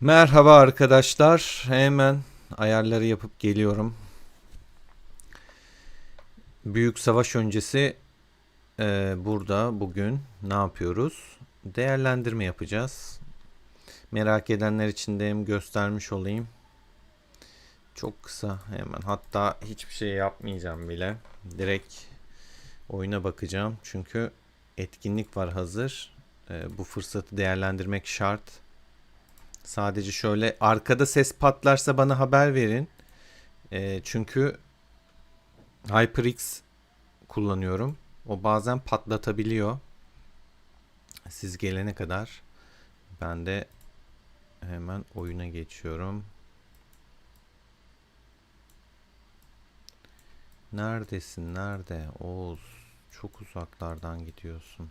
Merhaba arkadaşlar. Hemen ayarları yapıp geliyorum. Büyük savaş öncesi burada bugün ne yapıyoruz? Değerlendirme yapacağız. Merak edenler için de hem göstermiş olayım. Çok kısa hemen. Hatta hiçbir şey yapmayacağım bile. Direkt oyuna bakacağım. Çünkü etkinlik var hazır. Bu fırsatı değerlendirmek şart. Sadece şöyle arkada ses patlarsa bana haber verin. Çünkü HyperX kullanıyorum. O bazen patlatabiliyor. Siz gelene kadar ben de hemen oyuna geçiyorum. Neredesin? Nerede? Oğuz. Çok uzaklardan gidiyorsun.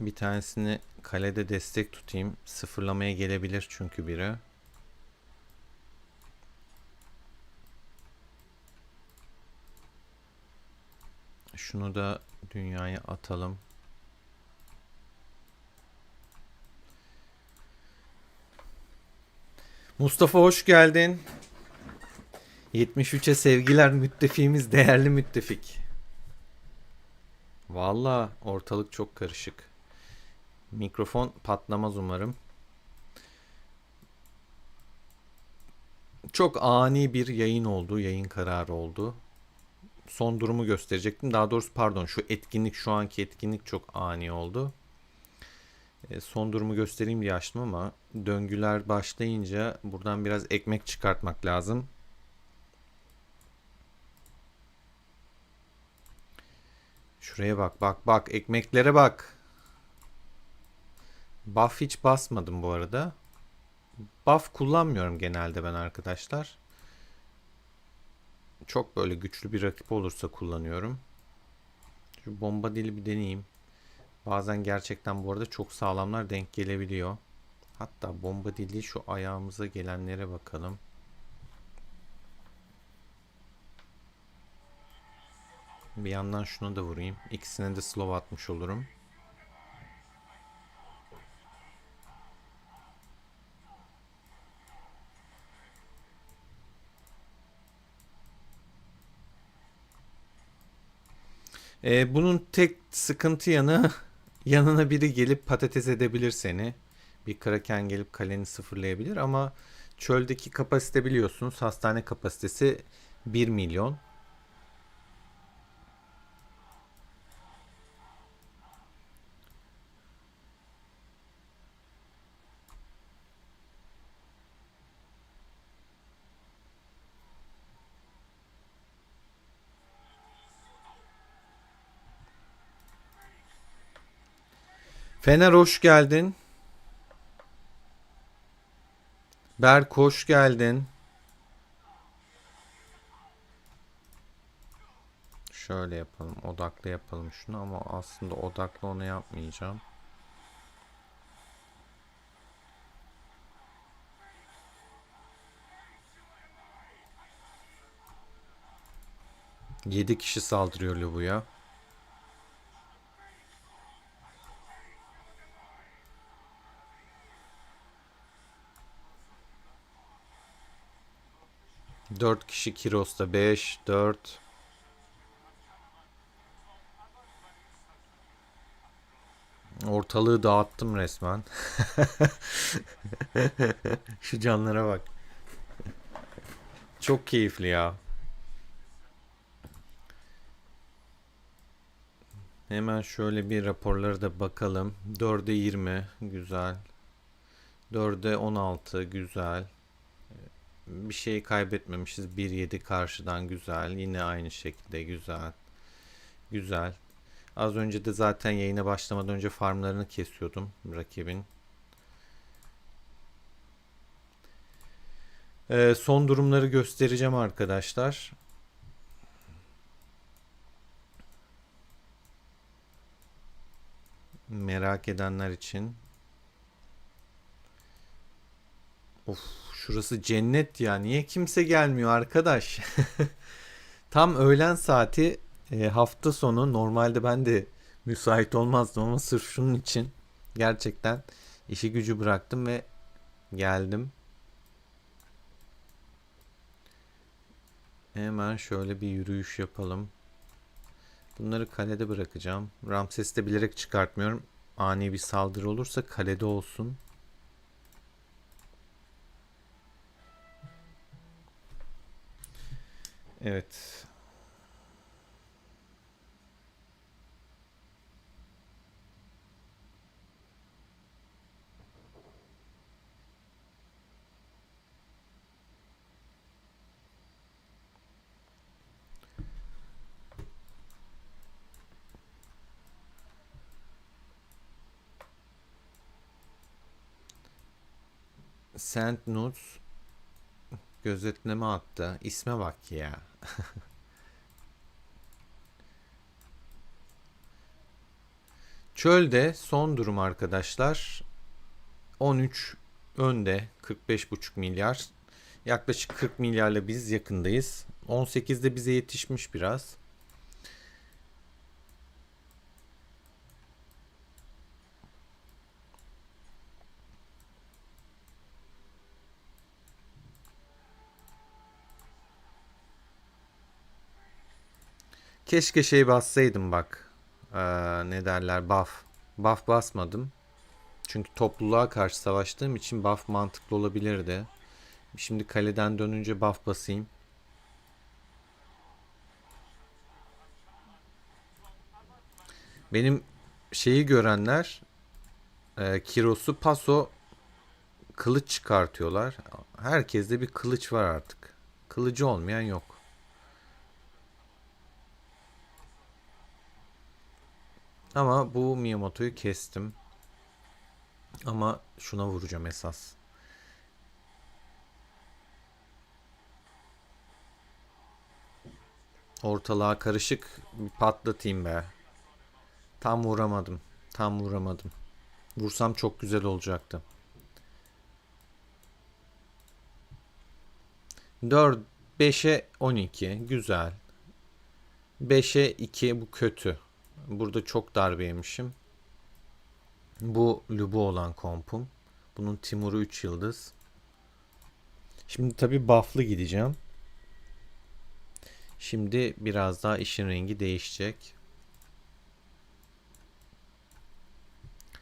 Bir tanesini kalede destek tutayım. Sıfırlamaya gelebilir çünkü biri. Şunu da dünyaya atalım. Mustafa hoş geldin. 73'e sevgiler, müttefiğimiz, değerli müttefik. Valla ortalık çok karışık. Mikrofon patlamaz umarım. Çok ani bir yayın oldu, yayın kararı oldu. Son durumu gösterecektim. Daha doğrusu pardon, şu anki etkinlik çok ani oldu. Son durumu göstereyim diye açtım ama döngüler başlayınca buradan biraz ekmek çıkartmak lazım. Şuraya bak, bak, bak, ekmeklere bak. Buff hiç basmadım bu arada. Buff kullanmıyorum genelde ben arkadaşlar. Çok böyle güçlü bir rakip olursa kullanıyorum. Şu bomba dili bir deneyeyim. Bazen gerçekten bu arada çok sağlamlar denk gelebiliyor. Hatta bomba dili şu ayağımıza gelenlere bakalım. Bir yandan şunu da vurayım. İkisine de slow atmış olurum. Bunun tek sıkıntı yanı yanına biri gelip patates edebilir seni. Bir kraken gelip kaleni sıfırlayabilir ama çöldeki kapasite biliyorsunuz. Hastane kapasitesi 1 milyon. Fener hoş geldin. Berk hoş geldin. Şöyle yapalım. Odaklı yapalım şunu ama aslında odaklı onu yapmayacağım. Yedi kişi saldırıyor Lubu'ya. Dört kişi Kiros'ta. 5, 4. Ortalığı dağıttım resmen. Şu canlara bak. Çok keyifli ya. Hemen şöyle bir raporlara da bakalım. 4'e 20 güzel. 4'e 16 güzel. Bir şey kaybetmemişiz. 1-7 karşıdan güzel. Yine aynı şekilde güzel. Güzel. Az önce de zaten yayına başlamadan önce farmlarını kesiyordum rakibin. Son durumları göstereceğim arkadaşlar. Merak edenler için. Of, Şurası cennet ya. Niye kimse gelmiyor arkadaş? Tam öğlen saati, hafta sonu. Normalde ben de müsait olmazdım ama sırf şunun için gerçekten işi gücü bıraktım ve geldim. Hemen şöyle bir yürüyüş yapalım. Bunları kalede bırakacağım. Ramses'i de bilerek çıkartmıyorum. Ani bir saldırı olursa kalede olsun. Evet. Saint Nuts gözetleme attı. İsme bak ya. Çölde son durum arkadaşlar. 13 önde, 45,5 milyar. Yaklaşık 40 milyarla biz yakındayız. 18'de bize yetişmiş biraz. Keşke şey bassaydım bak. Ne derler, buff. Buff basmadım. Çünkü topluluğa karşı savaştığım için buff mantıklı olabilirdi. Şimdi kaleden dönünce buff basayım. Benim şeyi görenler, Kiros'u paso kılıç çıkartıyorlar. Herkeste bir kılıç var artık. Kılıcı olmayan yok. Ama bu Miyamoto'yu kestim. Ama şuna vuracağım esas. Ortalığa karışık bir patlatayım be. Tam vuramadım. Tam vuramadım. Vursam çok güzel olacaktı. 4 5'e 12 güzel. 5'e 2 bu kötü. Burada çok darbe yemişim. Bu Lubu olan kompum. Bunun Timur'u 3 yıldız. Şimdi tabii buff'lı gideceğim. Şimdi biraz daha işin rengi değişecek.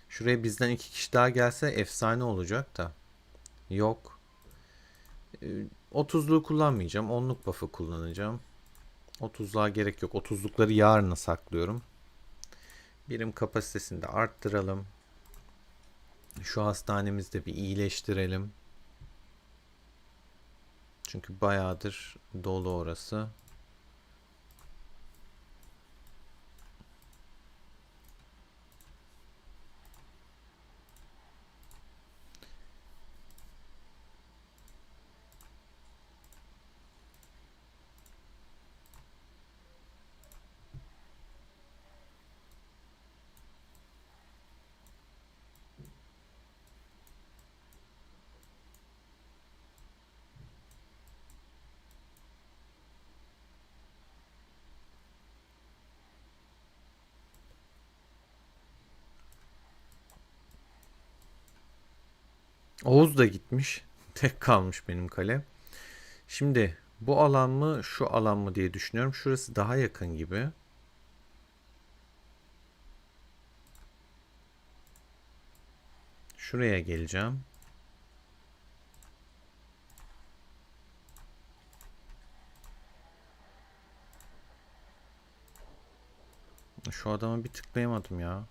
Şuraya bizden 2 kişi daha gelse efsane olacak da. Yok. 30'luğu kullanmayacağım. 10'luk buff'ı kullanacağım. 30'luğa gerek yok. 30'lukları yarına saklıyorum. Birim kapasitesini de arttıralım. Şu hastanemizi de bir iyileştirelim. Çünkü bayağıdır dolu orası. Oğuz da gitmiş. Tek kalmış benim kale. Şimdi bu alan mı şu alan mı diye düşünüyorum. Şurası daha yakın gibi. Şuraya geleceğim. Şu adamı bir tıklayamadım ya.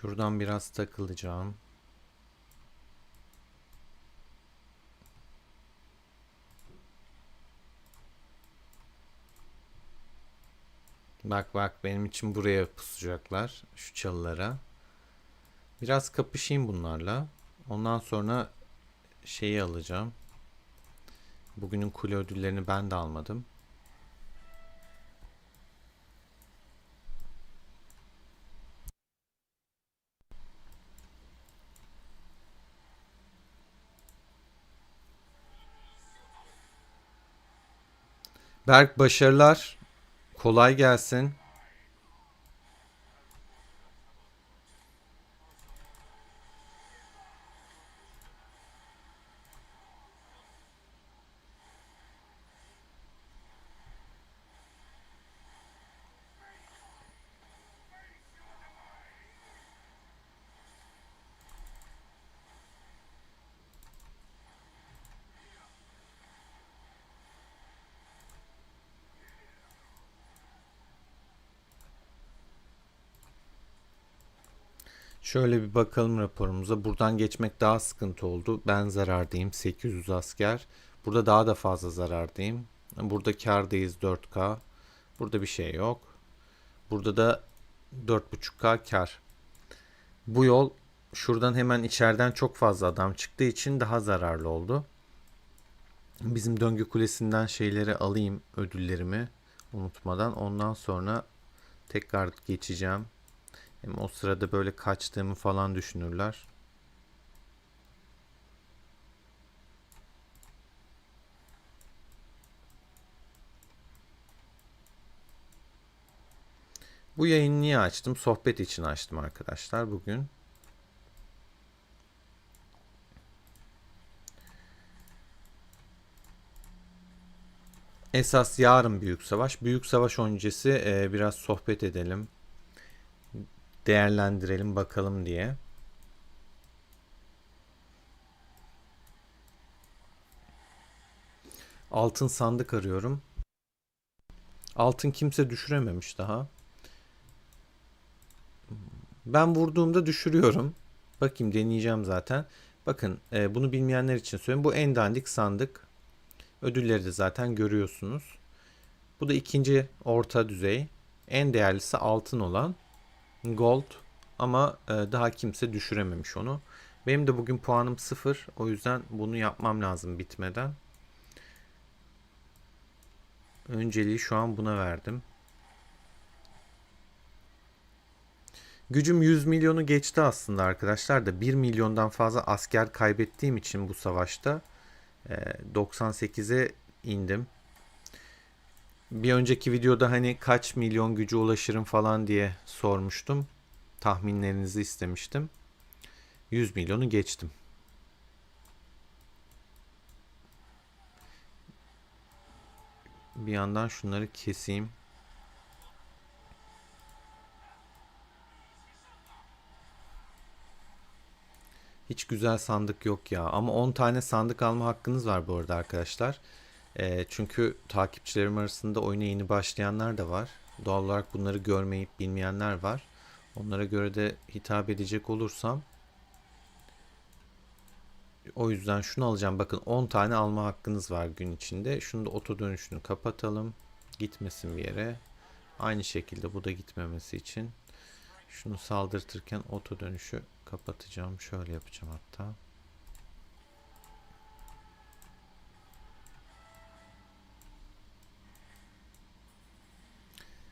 Şuradan biraz takılacağım. Bak bak, benim için buraya pusacaklar. Şu çalılara. Biraz kapışayım bunlarla. Ondan sonra şeyi alacağım. Bugünün kule ödüllerini ben de almadım. Berk, başarılar. Kolay gelsin. Şöyle bir bakalım raporumuza. Buradan geçmek daha sıkıntı oldu. Ben zarardayım. 800 asker. Burada daha da fazla zarardayım. Burada kârdayız, 4K. Burada bir şey yok. Burada da 4.5K kar. Bu yol şuradan hemen içeriden çok fazla adam çıktığı için daha zararlı oldu. Bizim döngü kulesinden şeyleri alayım, ödüllerimi unutmadan. Ondan sonra tekrar geçeceğim. Hem o sırada böyle kaçtığımı falan düşünürler. Bu yayını niye açtım? Sohbet için açtım arkadaşlar bugün. Esas yarın büyük savaş. Büyük savaş öncesi biraz sohbet edelim. Değerlendirelim bakalım diye. Altın sandık arıyorum. Altın kimse düşürememiş daha. Ben vurduğumda düşürüyorum. Bakayım, deneyeceğim zaten. Bakın, bunu bilmeyenler için söyleyeyim. Bu en dandik sandık. Ödülleri de zaten görüyorsunuz. Bu da ikinci orta düzey. En değerlisi altın olan gold. Ama daha kimse düşürememiş onu. Benim de bugün puanım 0. O yüzden bunu yapmam lazım bitmeden. Önceliği şu an buna verdim. Gücüm 100 milyonu geçti aslında arkadaşlar da 1 milyondan fazla asker kaybettiğim için bu savaşta 98'e indim. Bir önceki videoda hani kaç milyon gücü ulaşırım falan diye sormuştum. Tahminlerinizi istemiştim. 100 milyonu geçtim. Bir yandan şunları keseyim. Hiç güzel sandık yok ya. Ama 10 tane sandık alma hakkınız var bu arada arkadaşlar. Çünkü takipçilerim arasında oyuna yeni başlayanlar da var. Doğal olarak bunları görmeyip bilmeyenler var. Onlara göre de hitap edecek olursam, o yüzden şunu alacağım. Bakın, 10 tane alma hakkınız var gün içinde. Şunu da oto dönüşünü kapatalım. Gitmesin bir yere. Aynı şekilde bu da gitmemesi için. Şunu saldırtırken oto dönüşü kapatacağım. Şöyle yapacağım hatta.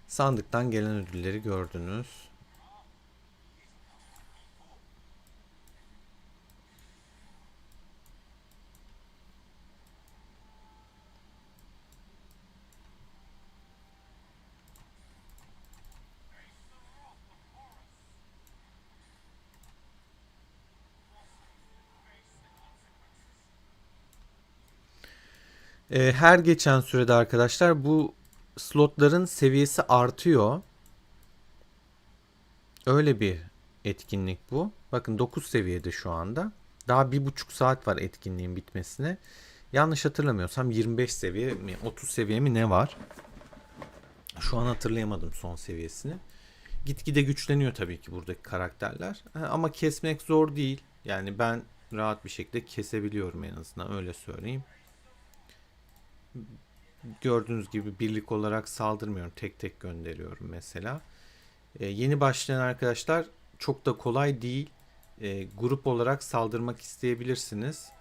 Sandıktan gelen ödülleri gördünüz. Her geçen sürede arkadaşlar bu slotların seviyesi artıyor. Öyle bir etkinlik bu. Bakın 9 seviyede şu anda. Daha 1,5 saat var etkinliğin bitmesine. Yanlış hatırlamıyorsam 25 seviye mi 30 seviye mi ne var? Şu an hatırlayamadım son seviyesini. Gitgide güçleniyor tabii ki buradaki karakterler. Ama kesmek zor değil. Yani ben rahat bir şekilde kesebiliyorum, en azından öyle söyleyeyim. Gördüğünüz gibi birlik olarak saldırmıyorum. Tek tek gönderiyorum mesela. Yeni başlayan arkadaşlar çok da kolay değil. Grup olarak saldırmak isteyebilirsiniz.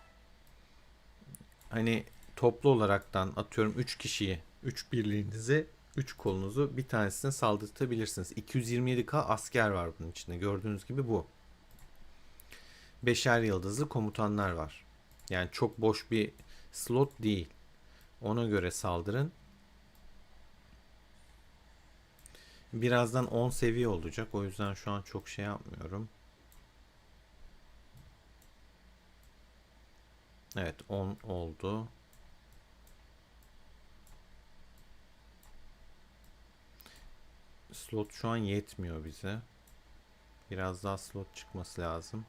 Hani toplu olaraktan atıyorum 3 kişiyi, 3 birliğinizi, 3 kolunuzu bir tanesine saldırtabilirsiniz. 227k asker var bunun içinde. Gördüğünüz gibi bu. 5'er yıldızlı komutanlar var. Yani çok boş bir slot değil. Ona göre saldırın. Birazdan 10 seviye olacak. O yüzden şu an çok şey yapmıyorum. Evet, 10 oldu. Slot şu an yetmiyor bize. Biraz daha slot çıkması lazım.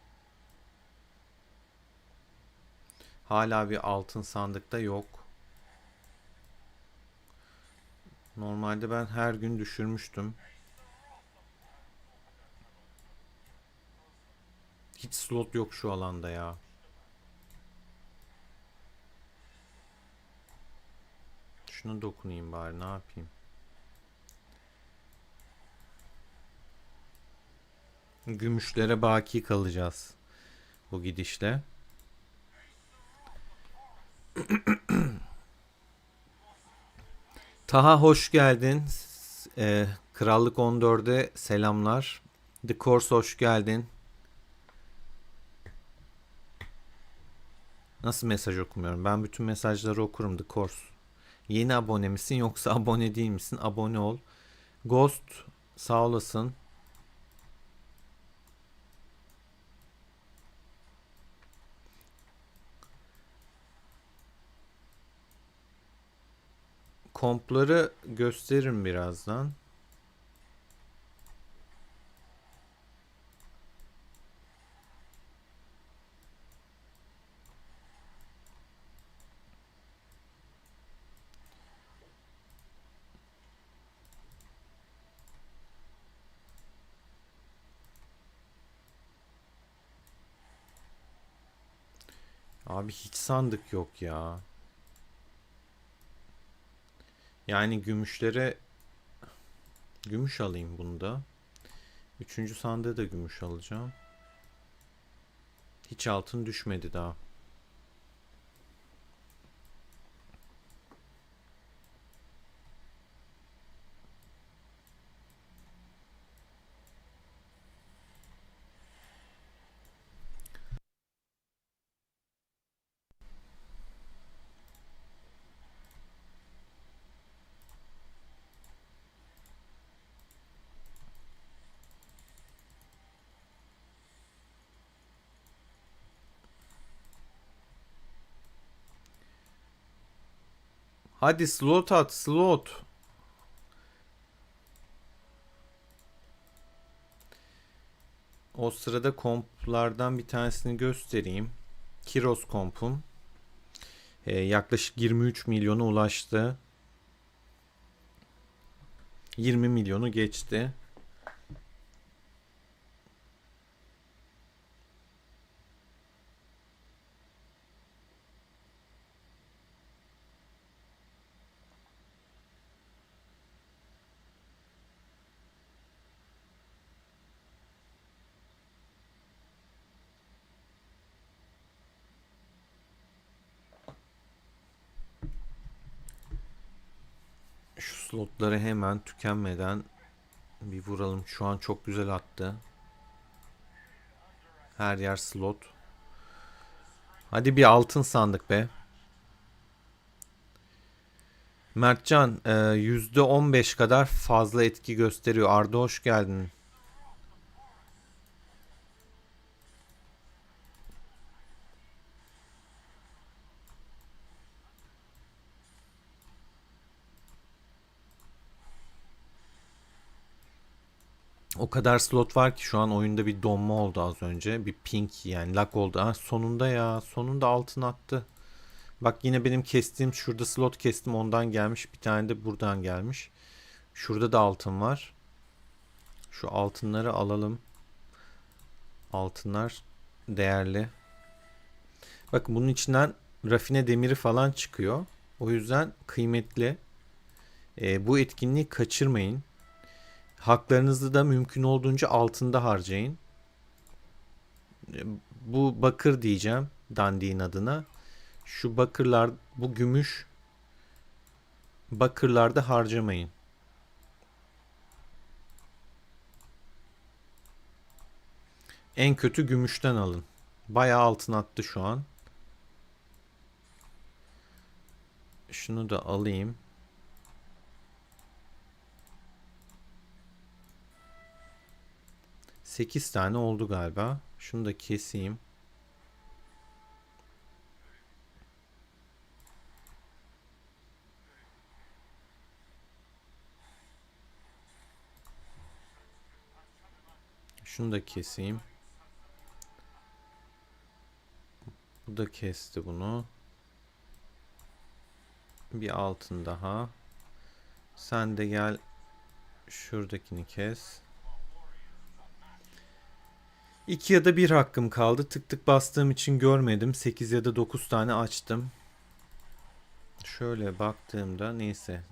Hala bir altın sandıkta yok. Normalde ben her gün düşürmüştüm. Hiç slot yok şu alanda ya. Şuna dokunayım bari, ne yapayım. Gümüşlere baki kalacağız bu gidişle. Taha hoş geldin. Krallık 14'e selamlar. The Course hoş geldin. Nasıl mesaj okumuyorum? Ben bütün mesajları okurum The Course. Yeni abone misin yoksa abone değil misin? Abone ol. Ghost sağ olasın. Kompları gösteririm birazdan. Abi hiç sandık yok ya. Yani gümüşlere gümüş alayım bunda. Üçüncü sandığı da gümüş alacağım. Hiç altın düşmedi daha. Hadi slot at, slot. O sırada komplardan bir tanesini göstereyim. Kiros kompum. Yaklaşık 23 milyona ulaştı. 20 milyonu geçti. Şu slotları hemen tükenmeden bir vuralım. Şu an çok güzel attı. Her yer slot. Hadi bir altın sandık be. Mertcan %15 kadar fazla etki gösteriyor. Arda hoş geldin. O kadar slot var ki şu an oyunda bir donma oldu az önce. Bir ping, yani lag oldu. Ha, sonunda ya. Sonunda altın attı. Bak yine benim kestiğim, şurada slot kestim, ondan gelmiş. Bir tane de buradan gelmiş. Şurada da altın var. Şu altınları alalım. Altınlar değerli. Bakın bunun içinden rafine demiri falan çıkıyor. O yüzden kıymetli. Bu etkinliği kaçırmayın. Haklarınızı da mümkün olduğunca altında harcayın. E, Bu bakır diyeceğim dandiğin adına. Şu bakırlar, bu gümüş bakırlarda harcamayın. En kötü gümüşten alın. Bayağı altın attı şu an. Şunu da alayım. Sekiz tane oldu galiba. Şunu da keseyim. Şunu da keseyim. Bu da kesti bunu. Bir altın daha. Sen de gel şuradakini kes. 2 ya da bir hakkım kaldı. Tık tık bastığım için görmedim. 8 ya da 9 tane açtım. Şöyle baktığımda neyse.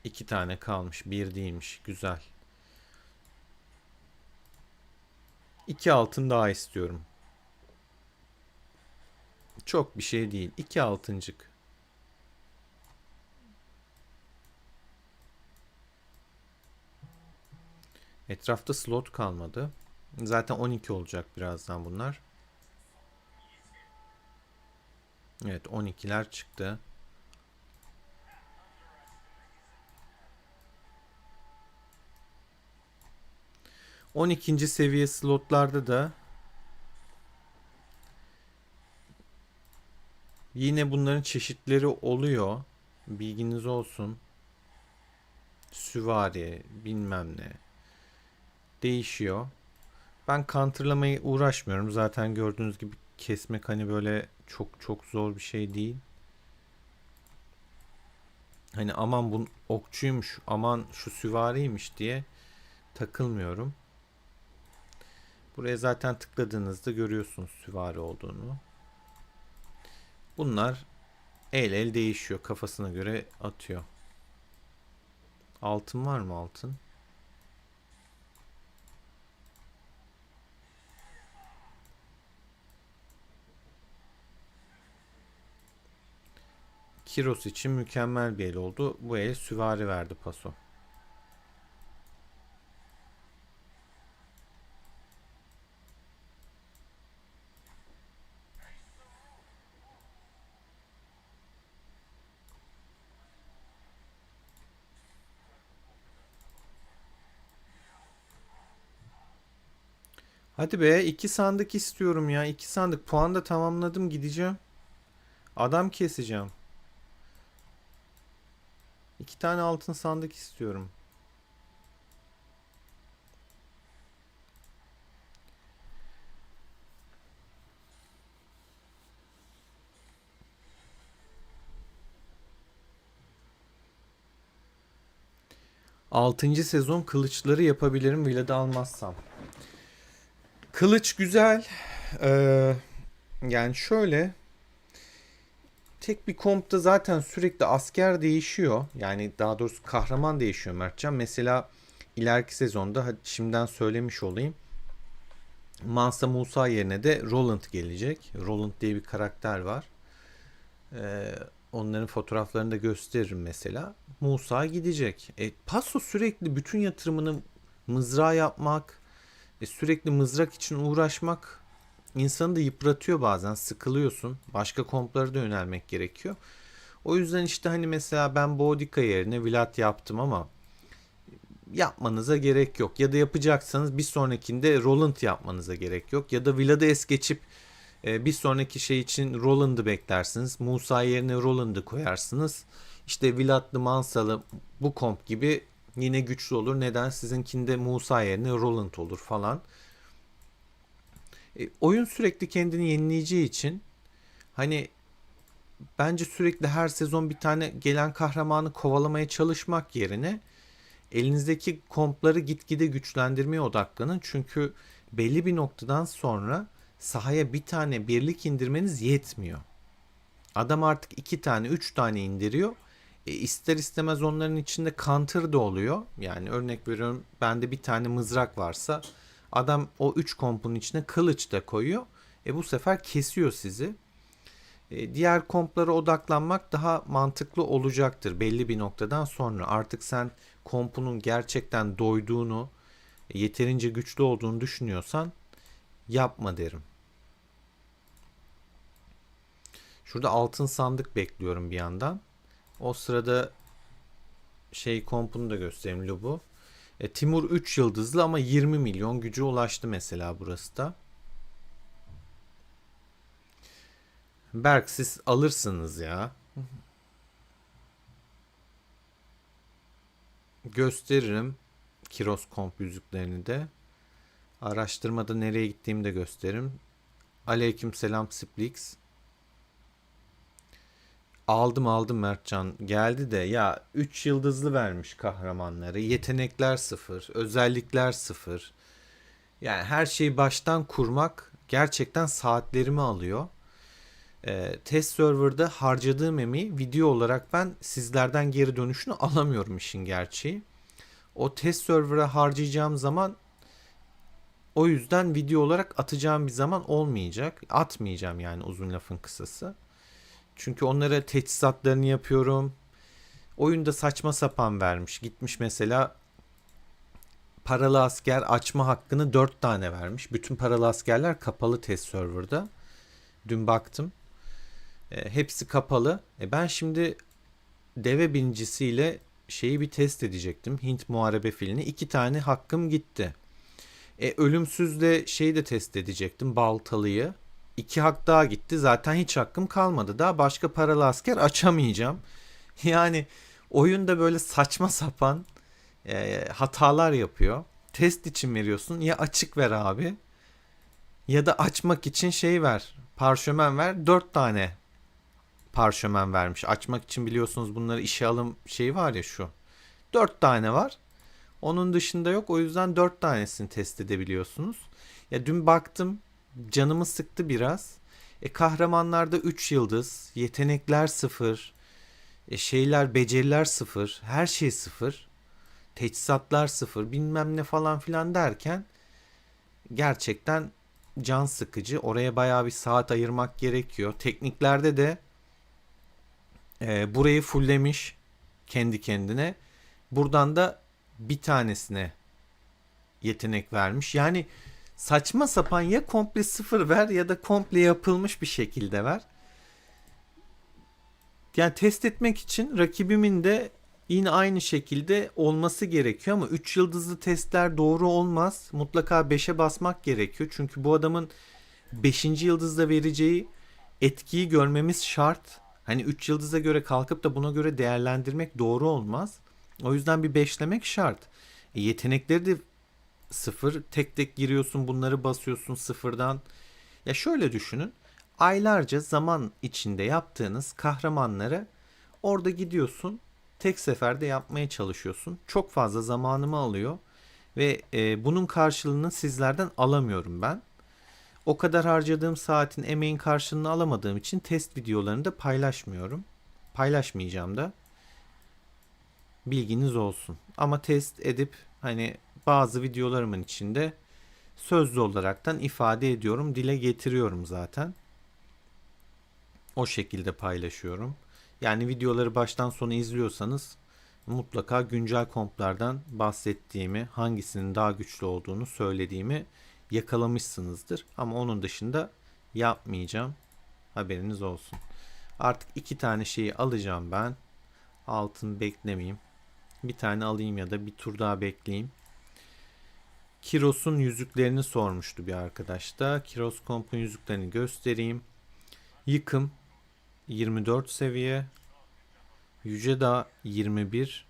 2 tane kalmış. Bir değilmiş. Güzel. 2 altın daha istiyorum. Çok bir şey değil. 2 altıncık. Etrafta slot kalmadı. Zaten 12 olacak birazdan bunlar. Evet, 12'ler çıktı. On ikinci seviye slotlarda da yine bunların çeşitleri oluyor. Bilginiz olsun. Süvari bilmem ne. Değişiyor. Ben counter'lamaya uğraşmıyorum. Zaten gördüğünüz gibi kesmek hani böyle çok çok zor bir şey değil. Hani aman bu okçuymuş, aman şu süvariymiş diye takılmıyorum. Buraya zaten tıkladığınızda görüyorsunuz süvari olduğunu. Bunlar el el değişiyor. Kafasına göre atıyor. Altın var mı altın? Kiros için mükemmel bir el oldu. Bu el süvari verdi paso. Hadi be, 2 sandık istiyorum ya. 2 sandık puan da tamamladım, gideceğim. Adam keseceğim. 2 tane altın sandık istiyorum. Altıncı sezon kılıçları yapabilirim Vlad'ı almazsam. Kılıç güzel. Ee, Yani şöyle, tek bir kompta zaten sürekli asker değişiyor. Yani daha doğrusu kahraman değişiyor Mertcan. Mesela ileriki sezonda, hadi şimdiden söylemiş olayım, Mansa Musa yerine de Roland gelecek. Roland diye bir karakter var. Ee, Onların fotoğraflarını da gösteririm mesela. Musa gidecek. Paso sürekli bütün yatırımını mızrağa yapmak, sürekli mızrak için uğraşmak insanı da yıpratıyor bazen. Sıkılıyorsun. Başka komplara da yönelmek gerekiyor. O yüzden işte hani mesela ben Boudica yerine Vlad yaptım ama yapmanıza gerek yok. Ya da yapacaksanız bir sonrakinde Roland yapmanıza gerek yok. Ya da Vlad'ı es geçip bir sonraki şey için Roland'ı beklersiniz. Musa yerine Roland'ı koyarsınız. İşte Vlad'lı Mansalı bu komp gibi yine güçlü olur. Neden? Sizinkinde Musa yerine Roland olur falan. Oyun sürekli kendini yenileyeceği için hani bence sürekli her sezon bir tane gelen kahramanı kovalamaya çalışmak yerine elinizdeki kompları gitgide güçlendirmeye odaklanın. Çünkü belli bir noktadan sonra sahaya bir tane birlik indirmeniz yetmiyor. Adam artık 2 tane 3 tane indiriyor. İster istemez onların içinde counter da oluyor. Yani örnek veriyorum, bende bir tane mızrak varsa adam o 3 kompun içine kılıç da koyuyor. Bu sefer kesiyor sizi. Diğer komplara odaklanmak daha mantıklı olacaktır belli bir noktadan sonra. Artık sen kompunun gerçekten doyduğunu, yeterince güçlü olduğunu düşünüyorsan yapma derim. Şurada altın sandık bekliyorum bir yandan. O sırada kompunu da göstereyim, Lubu. Timur 3 yıldızlı ama 20 milyon gücü ulaştı mesela burası da. Berk siz alırsınız ya. Gösteririm Kiros komp yüzüklerini de. Araştırmada nereye gittiğimi de gösteririm. Aleykümselam Splix. Aldım Mertcan. Geldi de ya 3 yıldızlı vermiş kahramanları. Yetenekler 0, özellikler 0. Yani her şeyi baştan kurmak gerçekten saatlerimi alıyor. Test server'da harcadığım emeği video olarak ben sizlerden geri dönüşünü alamıyorum, işin gerçeği. O test server'a harcayacağım zaman, o yüzden video olarak atacağım bir zaman olmayacak. Atmayacağım yani, uzun lafın kısası. Çünkü onlara teçhizatlarını yapıyorum. Oyunda saçma sapan vermiş. Gitmiş mesela paralı asker açma hakkını 4 tane vermiş. Bütün paralı askerler kapalı test server'da. Dün baktım. Hepsi kapalı. Ben şimdi deve binicisiyle bir test edecektim. Hint muharebe filini. 2 tane hakkım gitti. Ölümsüzle de test edecektim. Baltalıyı. 2 hak daha gitti. Zaten hiç hakkım kalmadı. Daha başka paralı asker açamayacağım. Yani oyunda böyle saçma sapan hatalar yapıyor. Test için veriyorsun. Ya açık ver abi, ya da açmak için ver. Parşömen ver. 4 tane parşömen vermiş. Açmak için biliyorsunuz bunları işe alım var ya şu. 4 tane var. Onun dışında yok. O yüzden 4 tanesini test edebiliyorsunuz. Ya dün baktım, canımı sıktı biraz. Kahramanlarda 3 yıldız, yetenekler 0, beceriler 0, her şey 0, teçhizatlar 0, bilmem ne falan filan derken gerçekten can sıkıcı. Oraya bayağı bir saat ayırmak gerekiyor. Tekniklerde de burayı fulllemiş kendi kendine. Buradan da bir tanesine yetenek vermiş. Yani saçma sapan, ya komple 0 ver ya da komple yapılmış bir şekilde ver. Yani test etmek için rakibimin de yine aynı şekilde olması gerekiyor ama 3 yıldızlı testler doğru olmaz. Mutlaka 5'e basmak gerekiyor. Çünkü bu adamın 5. yıldızda vereceği etkiyi görmemiz şart. Hani 3 yıldıza göre kalkıp da buna göre değerlendirmek doğru olmaz. O yüzden bir beşlemek şart. Yetenekleri de 0. Tek tek giriyorsun, bunları basıyorsun sıfırdan. Ya şöyle düşünün. Aylarca zaman içinde yaptığınız kahramanları orada gidiyorsun, tek seferde yapmaya çalışıyorsun. Çok fazla zamanımı alıyor ve bunun karşılığını sizlerden alamıyorum ben. O kadar harcadığım saatin, emeğin karşılığını alamadığım için test videolarını da paylaşmıyorum. Paylaşmayacağım da. Bilginiz olsun. Ama test edip hani bazı videolarımın içinde sözlü olaraktan ifade ediyorum, dile getiriyorum zaten. O şekilde paylaşıyorum. Yani videoları baştan sona izliyorsanız mutlaka güncel komplardan bahsettiğimi, hangisinin daha güçlü olduğunu söylediğimi yakalamışsınızdır. Ama onun dışında yapmayacağım. Haberiniz olsun. Artık 2 tane alacağım ben. Altın beklemeyeyim. Bir tane alayım ya da bir tur daha bekleyeyim. Kiros'un yüzüklerini sormuştu bir arkadaş da. Kiros kompun yüzüklerini göstereyim. Yıkım 24 seviye. Yüce Dağ 21.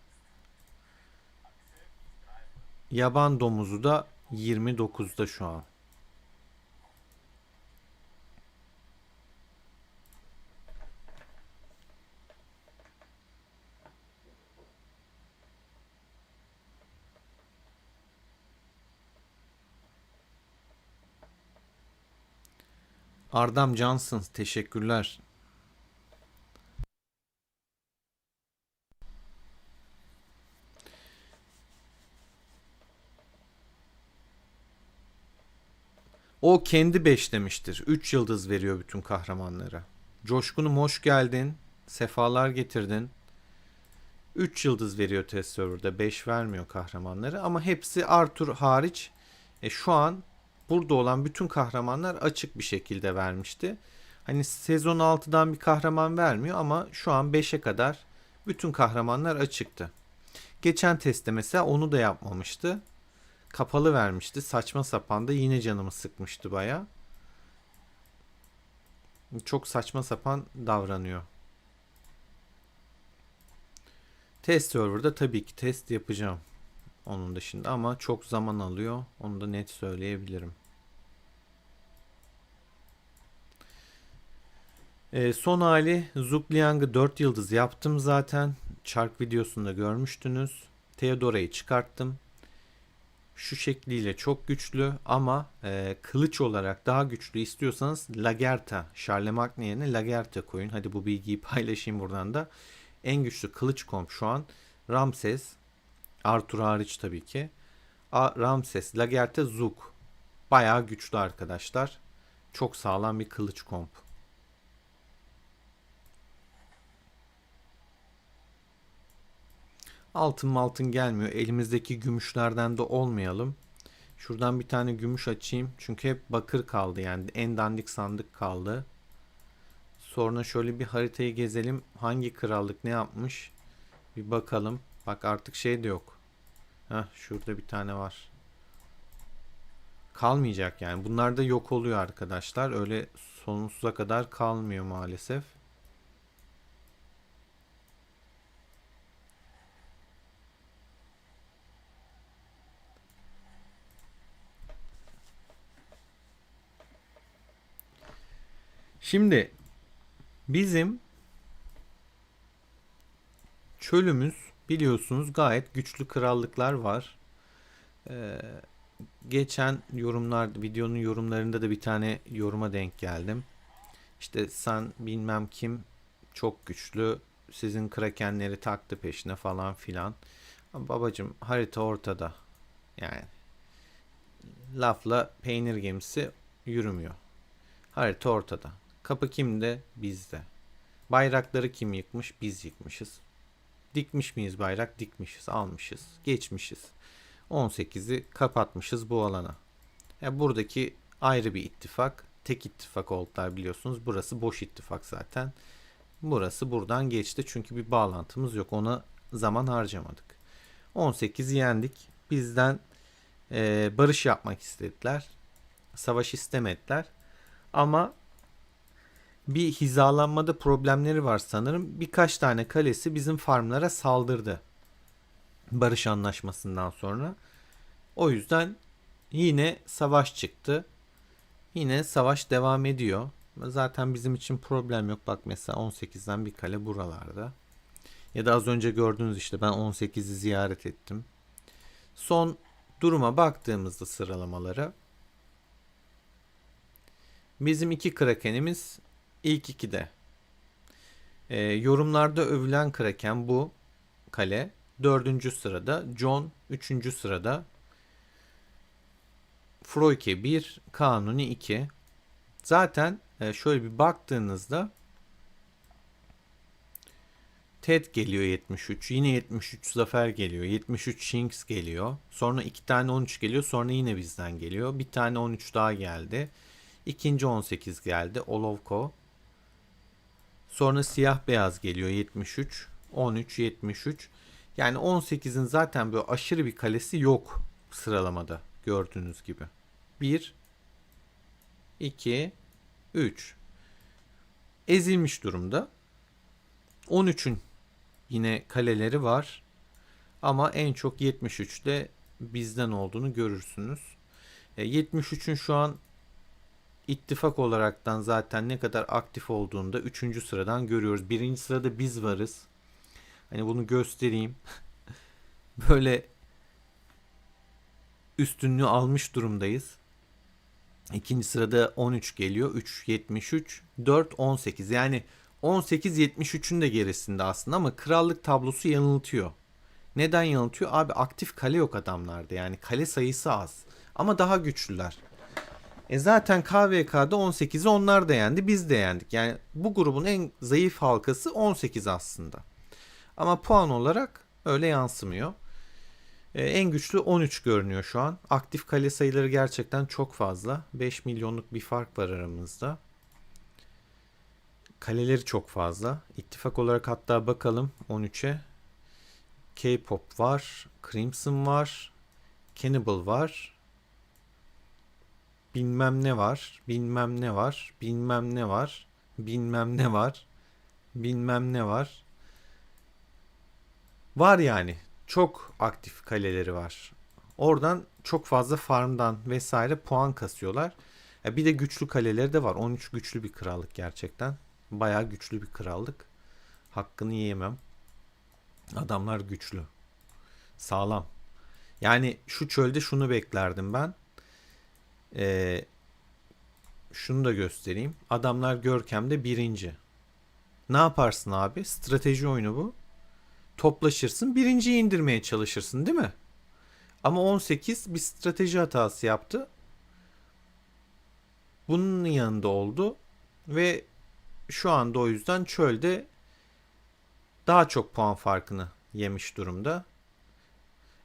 Yaban domuzu da 29'da şu an. Ardam Johnson, teşekkürler. O kendi beşlemiştir. 3 yıldız veriyor bütün kahramanlara. Coşkun'um hoş geldin. Sefalar getirdin. 3 yıldız veriyor test server'da. 5 vermiyor kahramanları. Ama hepsi Arthur hariç. Şu an burada olan bütün kahramanlar açık bir şekilde vermişti. Hani sezon 6'dan bir kahraman vermiyor ama şu an 5'e kadar bütün kahramanlar açıktı. Geçen testte mesela onu da yapmamıştı. Kapalı vermişti. Saçma sapan da yine canımı sıkmıştı baya. Çok saçma sapan davranıyor. Test server'da tabii ki test yapacağım. Onun dışında ama çok zaman alıyor. Onu da net söyleyebilirim. Son hali Zhugliang'ı 4 yıldız yaptım zaten. Çark videosunda görmüştünüz. Theodora'yı çıkarttım. Şu şekliyle çok güçlü ama kılıç olarak daha güçlü istiyorsanız Lagertha, Charlemagne yerine Lagertha koyun. Hadi bu bilgiyi paylaşayım buradan da. En güçlü kılıç komp şu an Ramses, Arthur hariç tabii ki. Ramses, Lagertha, Zug. Bayağı güçlü arkadaşlar. Çok sağlam bir kılıç komp. Altın gelmiyor. Elimizdeki gümüşlerden de olmayalım. Şuradan bir tane gümüş açayım. Çünkü hep bakır kaldı yani. En dandik sandık kaldı. Sonra şöyle bir haritayı gezelim. Hangi krallık ne yapmış? Bir bakalım. Bak artık şey de yok. Heh, şurada bir tane var. Kalmayacak yani. Bunlar da yok oluyor arkadaşlar. Öyle sonsuza kadar kalmıyor maalesef. Şimdi bizim çölümüz biliyorsunuz gayet güçlü krallıklar var. Ee, Geçen videonun yorumlarında da bir tane yoruma denk geldim. İşte sen bilmem kim çok güçlü, sizin krakenleri taktı peşine falan filan. Ama babacım harita ortada. Yani lafla peynir gemisi yürümüyor. Harita ortada. Kapı kimde? Bizde. Bayrakları kim yıkmış? Biz yıkmışız. Dikmiş miyiz bayrak? Dikmişiz, almışız, geçmişiz. 18'i kapatmışız bu alana. Buradaki ayrı bir ittifak. Tek ittifak oldular biliyorsunuz. Burası boş ittifak zaten. Burası buradan geçti çünkü bir bağlantımız yok. Ona zaman harcamadık. 18'i yendik. Bizden barış yapmak istediler. Savaş istemediler. Ama bir hizalanmada problemleri var sanırım. Birkaç tane kalesi bizim farmlara saldırdı. Barış anlaşmasından sonra. O yüzden yine savaş çıktı. Yine savaş devam ediyor. Zaten bizim için problem yok. Bak mesela 18'den bir kale buralarda. Ya da az önce gördüğünüz işte ben 18'i ziyaret ettim. Son duruma baktığımızda sıralamaları bizim iki krakenimiz ilk ikide. Yorumlarda övülen kraken bu kale. 4. sırada. John 3. sırada. Froike 1, Kanuni 2. Zaten şöyle bir baktığınızda Ted geliyor 73. Yine 73 Zafer geliyor. 73 Shinx geliyor. Sonra 2 tane 13 geliyor. Sonra yine bizden geliyor. Bir tane 13 daha geldi. İkinci 18 geldi. Olovko. Sonra siyah beyaz geliyor 73. 13, 73. Yani 18'in zaten böyle aşırı bir kalesi yok sıralamada gördüğünüz gibi. 1, 2, 3. Ezilmiş durumda. 13'ün yine kaleleri var. Ama en çok 73'te bizden olduğunu görürsünüz. 73'ün şu an ittifak olaraktan zaten ne kadar aktif olduğunu da 3. sıradan görüyoruz. 1. sırada biz varız. Hani bunu göstereyim. Böyle üstünlüğü almış durumdayız. İkinci sırada 13 geliyor. 3 73, 4 18. Yani 18 73'ün de gerisinde aslında ama krallık tablosu yanıltıyor. Neden yanıltıyor? Abi aktif kale yok adamlarda. Yani kale sayısı az. Ama daha güçlüler. Zaten KVK'da 18'i onlar da yendi. Biz de yendik. Yani bu grubun en zayıf halkası 18 aslında. Ama puan olarak öyle yansımıyor. En güçlü 13 görünüyor şu an. Aktif kale sayıları gerçekten çok fazla. 5 milyonluk bir fark var aramızda. Kaleleri çok fazla. İttifak olarak hatta bakalım 13'e. K-pop var. Crimson var. Cannibal var. Bilmem ne var. Bilmem ne var. Bilmem ne var. Bilmem ne var. Bilmem ne var. Var yani. Çok aktif kaleleri var. Oradan çok fazla farmdan vesaire puan kasıyorlar. Bir de güçlü kaleleri de var. 13 güçlü bir krallık gerçekten. Bayağı güçlü bir krallık. Hakkını yiyemem. Adamlar güçlü. Sağlam. Yani şu çölde şunu beklerdim ben. Ee, Şunu da göstereyim. Adamlar Görkem'de birinci. Ne yaparsın abi? Strateji oyunu bu. Toplaşırsın, birinciyi indirmeye çalışırsın, değil mi? Ama 18 bir strateji hatası yaptı. Bunun yanında oldu ve şu anda o yüzden çölde daha çok puan farkını yemiş durumda.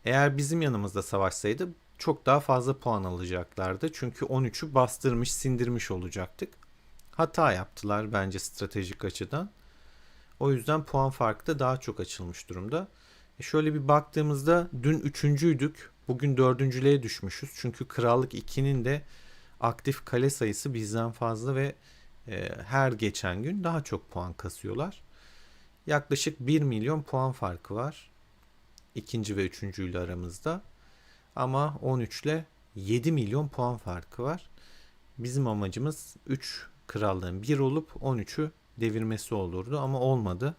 Eğer bizim yanımızda savaşsaydı çok daha fazla puan alacaklardı. Çünkü 13'ü bastırmış, sindirmiş olacaktık. Hata yaptılar bence stratejik açıdan. O yüzden puan farkı da daha çok açılmış durumda. Şöyle bir baktığımızda dün üçüncüydük. Bugün dördüncülüğe düşmüşüz. Çünkü Krallık 2'nin de aktif kale sayısı bizden fazla ve her geçen gün daha çok puan kasıyorlar. Yaklaşık 1 milyon puan farkı var. İkinci ve üçüncüyle aramızda. Ama 13 ile 7 milyon puan farkı var. Bizim amacımız 3 krallığın 1 olup 13'ü devirmesi olurdu ama olmadı.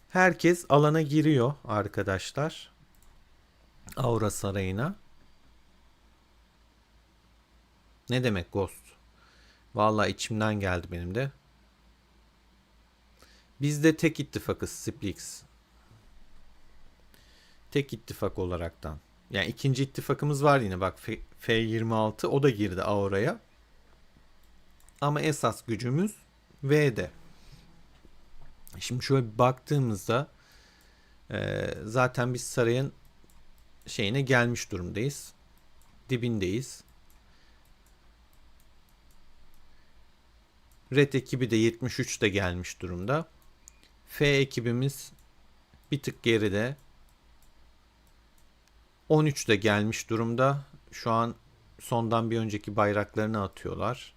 Herkes alana giriyor arkadaşlar. Aura Sarayı'na. Ne demek Ghost? Vallahi içimden geldi benim de. Biz de tek ittifakız Splix. Tek ittifak olaraktan. Yani ikinci ittifakımız var yine bak F26 o da girdi Aura'ya. Ama esas gücümüz V'de. Şimdi şöyle bir baktığımızda zaten biz sarayın şeyine gelmiş durumdayız. Dibindeyiz. Red ekibi de 73'te gelmiş durumda. F ekibimiz bir tık geride. 13'te gelmiş durumda. Şu an sondan bir önceki bayraklarını atıyorlar.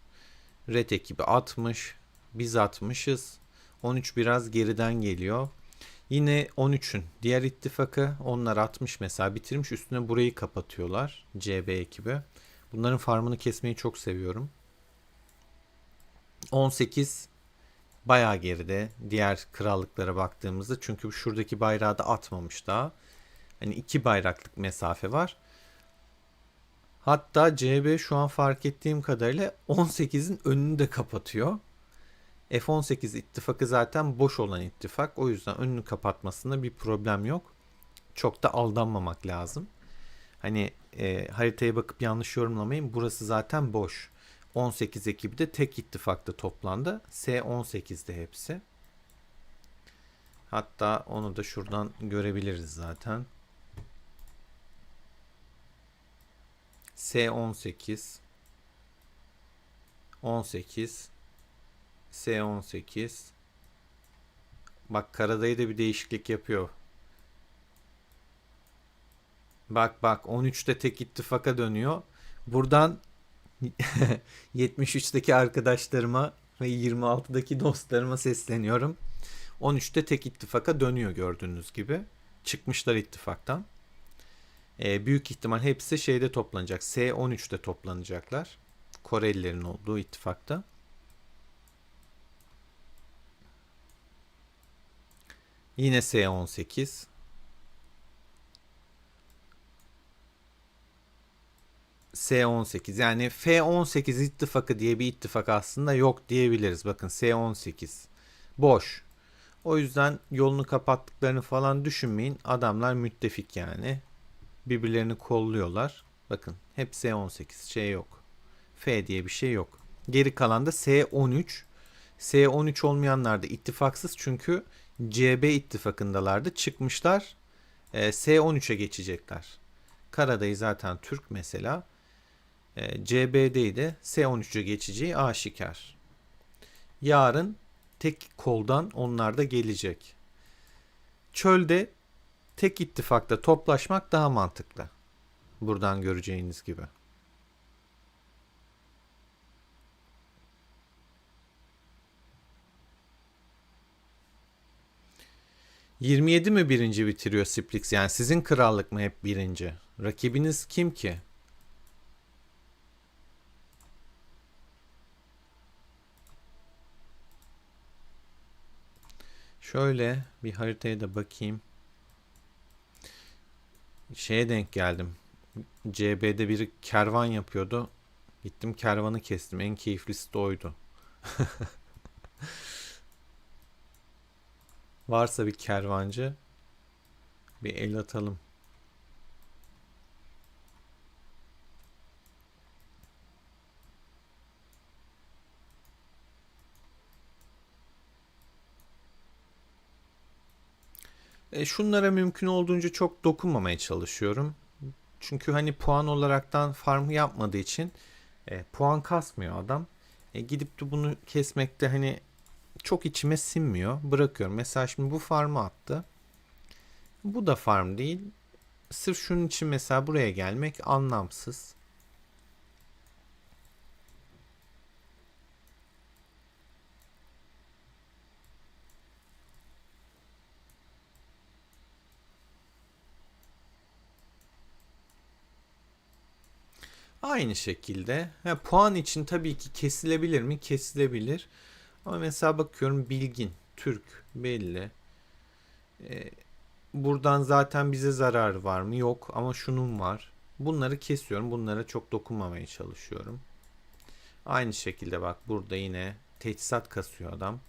Red ekibi 60. Biz 60'ız. 13 biraz geriden geliyor. Yine 13'ün diğer ittifakı onlar 60 mesela bitirmiş. Üstüne burayı kapatıyorlar. CB ekibi. Bunların farmını kesmeyi çok seviyorum. 18 bayağı geride diğer krallıklara baktığımızda. Çünkü şuradaki bayrağı da atmamış daha. Hani 2 bayraklık mesafe var. Hatta CB şu an fark ettiğim kadarıyla 18'in önünü de kapatıyor. F18 ittifakı zaten boş olan ittifak. O yüzden önünü kapatmasında bir problem yok. Çok da aldanmamak lazım. Hani haritaya bakıp yanlış yorumlamayın. Burası zaten boş. 18 ekibi de tek ittifakta toplandı. S18'de hepsi. Hatta onu da şuradan görebiliriz zaten. S18 18 S18 bak Karadayı da bir değişiklik yapıyor. Bak 13'te tek ittifaka dönüyor. Buradan 73'teki arkadaşlarıma ve 26'daki dostlarıma sesleniyorum. 13'te tek ittifaka dönüyor gördüğünüz gibi. Çıkmışlar ittifaktan. Büyük ihtimal hepsi şeyde toplanacak. S13'te toplanacaklar. Korelilerin olduğu ittifakta. Yine S18. S18 yani F18 ittifakı diye bir ittifak aslında yok diyebiliriz. Bakın S18 boş. O yüzden yolunu kapattıklarını falan düşünmeyin. Adamlar müttefik yani. Birbirlerini kolluyorlar. Bakın hep S18 şey yok. F diye bir şey yok. Geri kalan da S13. S13 olmayanlar da ittifaksız çünkü CB ittifakındalardı. Çıkmışlar. S13'e geçecekler. Karadayı zaten Türk mesela. CB'deydi. S13'e geçeceği aşikar. Yarın tek koldan onlar da gelecek. Çölde tek ittifakta toplaşmak daha mantıklı. Buradan göreceğiniz gibi. 27 mi birinci bitiriyor Splix? Yani sizin krallık mı hep birinci? Rakibiniz kim ki? Şöyle bir haritaya da bakayım. Şeye denk geldim. CB'de biri kervan yapıyordu. Gittim kervanı kestim. En keyiflisi de oydu. Varsa bir kervancı bir el atalım. Şunlara mümkün olduğunca çok dokunmamaya çalışıyorum. Çünkü hani puan olaraktan farm yapmadığı için puan kasmıyor adam. Gidip de bunu kesmekte hani çok içime sinmiyor. Bırakıyorum. Mesela şimdi bu farmı attı. Bu da farm değil. Sırf şunun için mesela buraya gelmek anlamsız. Aynı şekilde puan için tabii ki kesilebilir mi? Kesilebilir. Ama mesela bakıyorum Bilgin, Türk belli. E, Buradan zaten bize zarar var mı? Yok ama şunun var. Bunları kesiyorum. Bunlara çok dokunmamaya çalışıyorum. Aynı şekilde bak burada yine teçhizat kasıyor adam.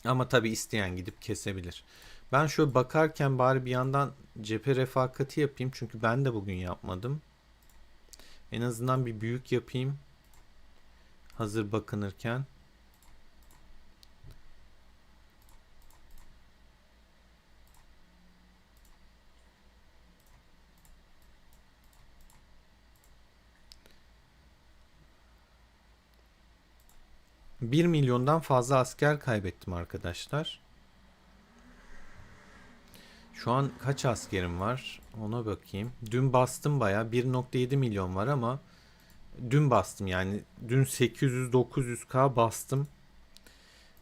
Ama tabii isteyen gidip kesebilir. Ben şöyle bakarken bari bir yandan cephe refakati yapayım. Çünkü ben de bugün yapmadım. En azından bir büyük yapayım. Hazır bakınırken. Bir milyondan fazla asker kaybettim arkadaşlar. Şu an kaç askerim var? Ona bakayım. Dün bastım baya. 1,7 milyon var ama dün bastım yani. Dün 800-900k bastım.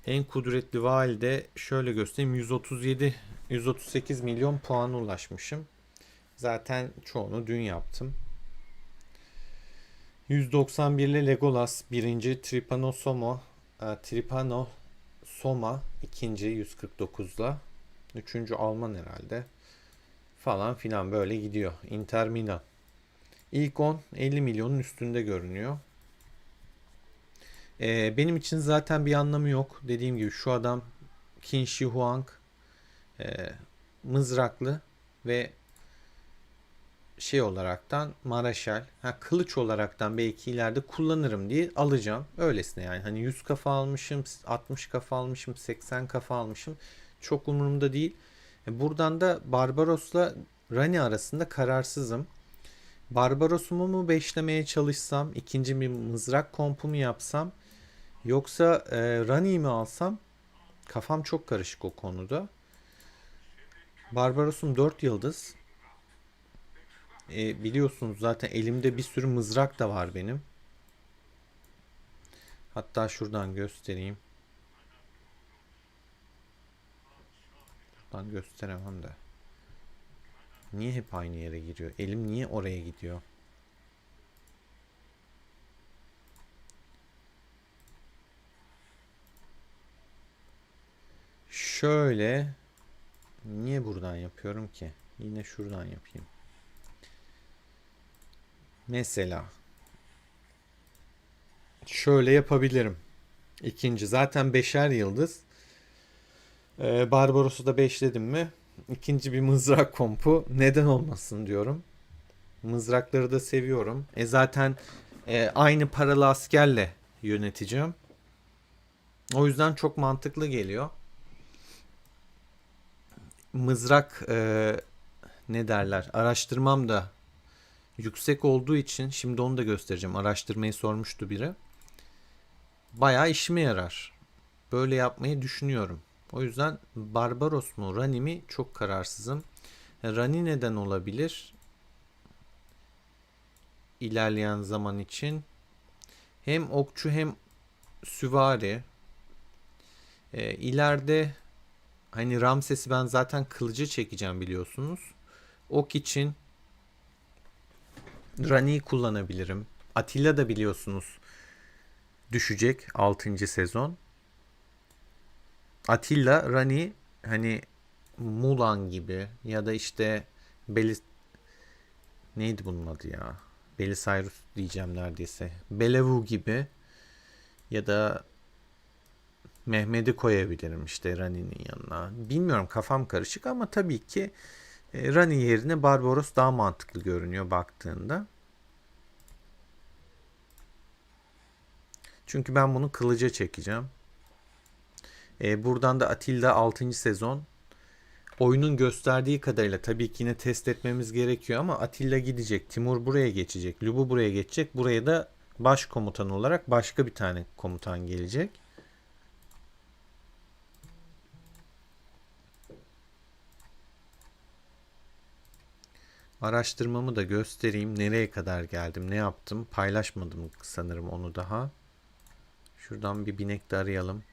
En kudretli valide şöyle göstereyim. 138 milyon puana ulaşmışım. Zaten çoğunu dün yaptım. 191 ile Legolas birinci, Tripanosoma ikinci 149'la. Üçüncü Alman herhalde. Falan filan böyle gidiyor. Inter Milan. İlk 10 50 milyonun üstünde görünüyor. Benim için zaten bir anlamı yok. Dediğim gibi şu adam Qin Shi Huang mızraklı ve şey olaraktan Maraşal, kılıç olaraktan belki ileride kullanırım diye alacağım. Öylesine yani hani 100 kafa almışım, 60 kafa almışım, 80 kafa almışım. Çok umurumda değil. Buradan da Barbaros'la Rani arasında kararsızım. Barbaros'umu mu beşlemeye çalışsam, ikinci bir mızrak kompu mu yapsam, yoksa Rani'yi mi alsam? Kafam çok karışık o konuda. Barbaros'um 4 yıldız. Biliyorsunuz zaten elimde bir sürü mızrak da var benim. Hatta şuradan göstereyim. Buradan gösteremem de. Niye hep aynı yere giriyor? Elim niye oraya gidiyor? Şöyle. Niye buradan yapıyorum ki? Yine şuradan yapayım. Mesela şöyle yapabilirim. İkinci zaten beşer yıldız. Barbaros'u da beşledim mi? İkinci bir mızrak kompu neden olmasın diyorum. Mızrakları da seviyorum. Zaten aynı paralı askerle yöneteceğim. O yüzden çok mantıklı geliyor. Mızrak ne derler? Araştırmam da yüksek olduğu için şimdi onu da göstereceğim. Araştırmayı sormuştu biri. Bayağı işime yarar. Böyle yapmayı düşünüyorum. O yüzden Barbaros mu Rani mi çok kararsızım. Rani neden olabilir? İlerleyen zaman için. Hem okçu hem süvari. İleride hani Ramses'i ben zaten kılıcı çekeceğim biliyorsunuz. Ok için Rani'yi kullanabilirim. Atilla da biliyorsunuz düşecek 6. sezon. Atilla, Rani hani Mulan gibi ya da işte Belis neydi bunun adı ya? Belisarius diyeceğim neredeyse. Belevu gibi ya da Mehmet'i koyabilirim işte Rani'nin yanına. Bilmiyorum kafam karışık ama tabii ki Rani yerine Barbaros daha mantıklı görünüyor baktığında. Çünkü ben bunu kılıca çekeceğim. Buradan da Atilla 6. sezon. Oyunun gösterdiği kadarıyla tabii ki yine test etmemiz gerekiyor ama Atilla gidecek. Timur buraya geçecek. Lubu buraya geçecek. Buraya da başkomutan olarak başka bir tane komutan gelecek. Araştırmamı da göstereyim. Nereye kadar geldim, ne yaptım. Paylaşmadım sanırım onu daha. Şuradan bir binek de arayalım.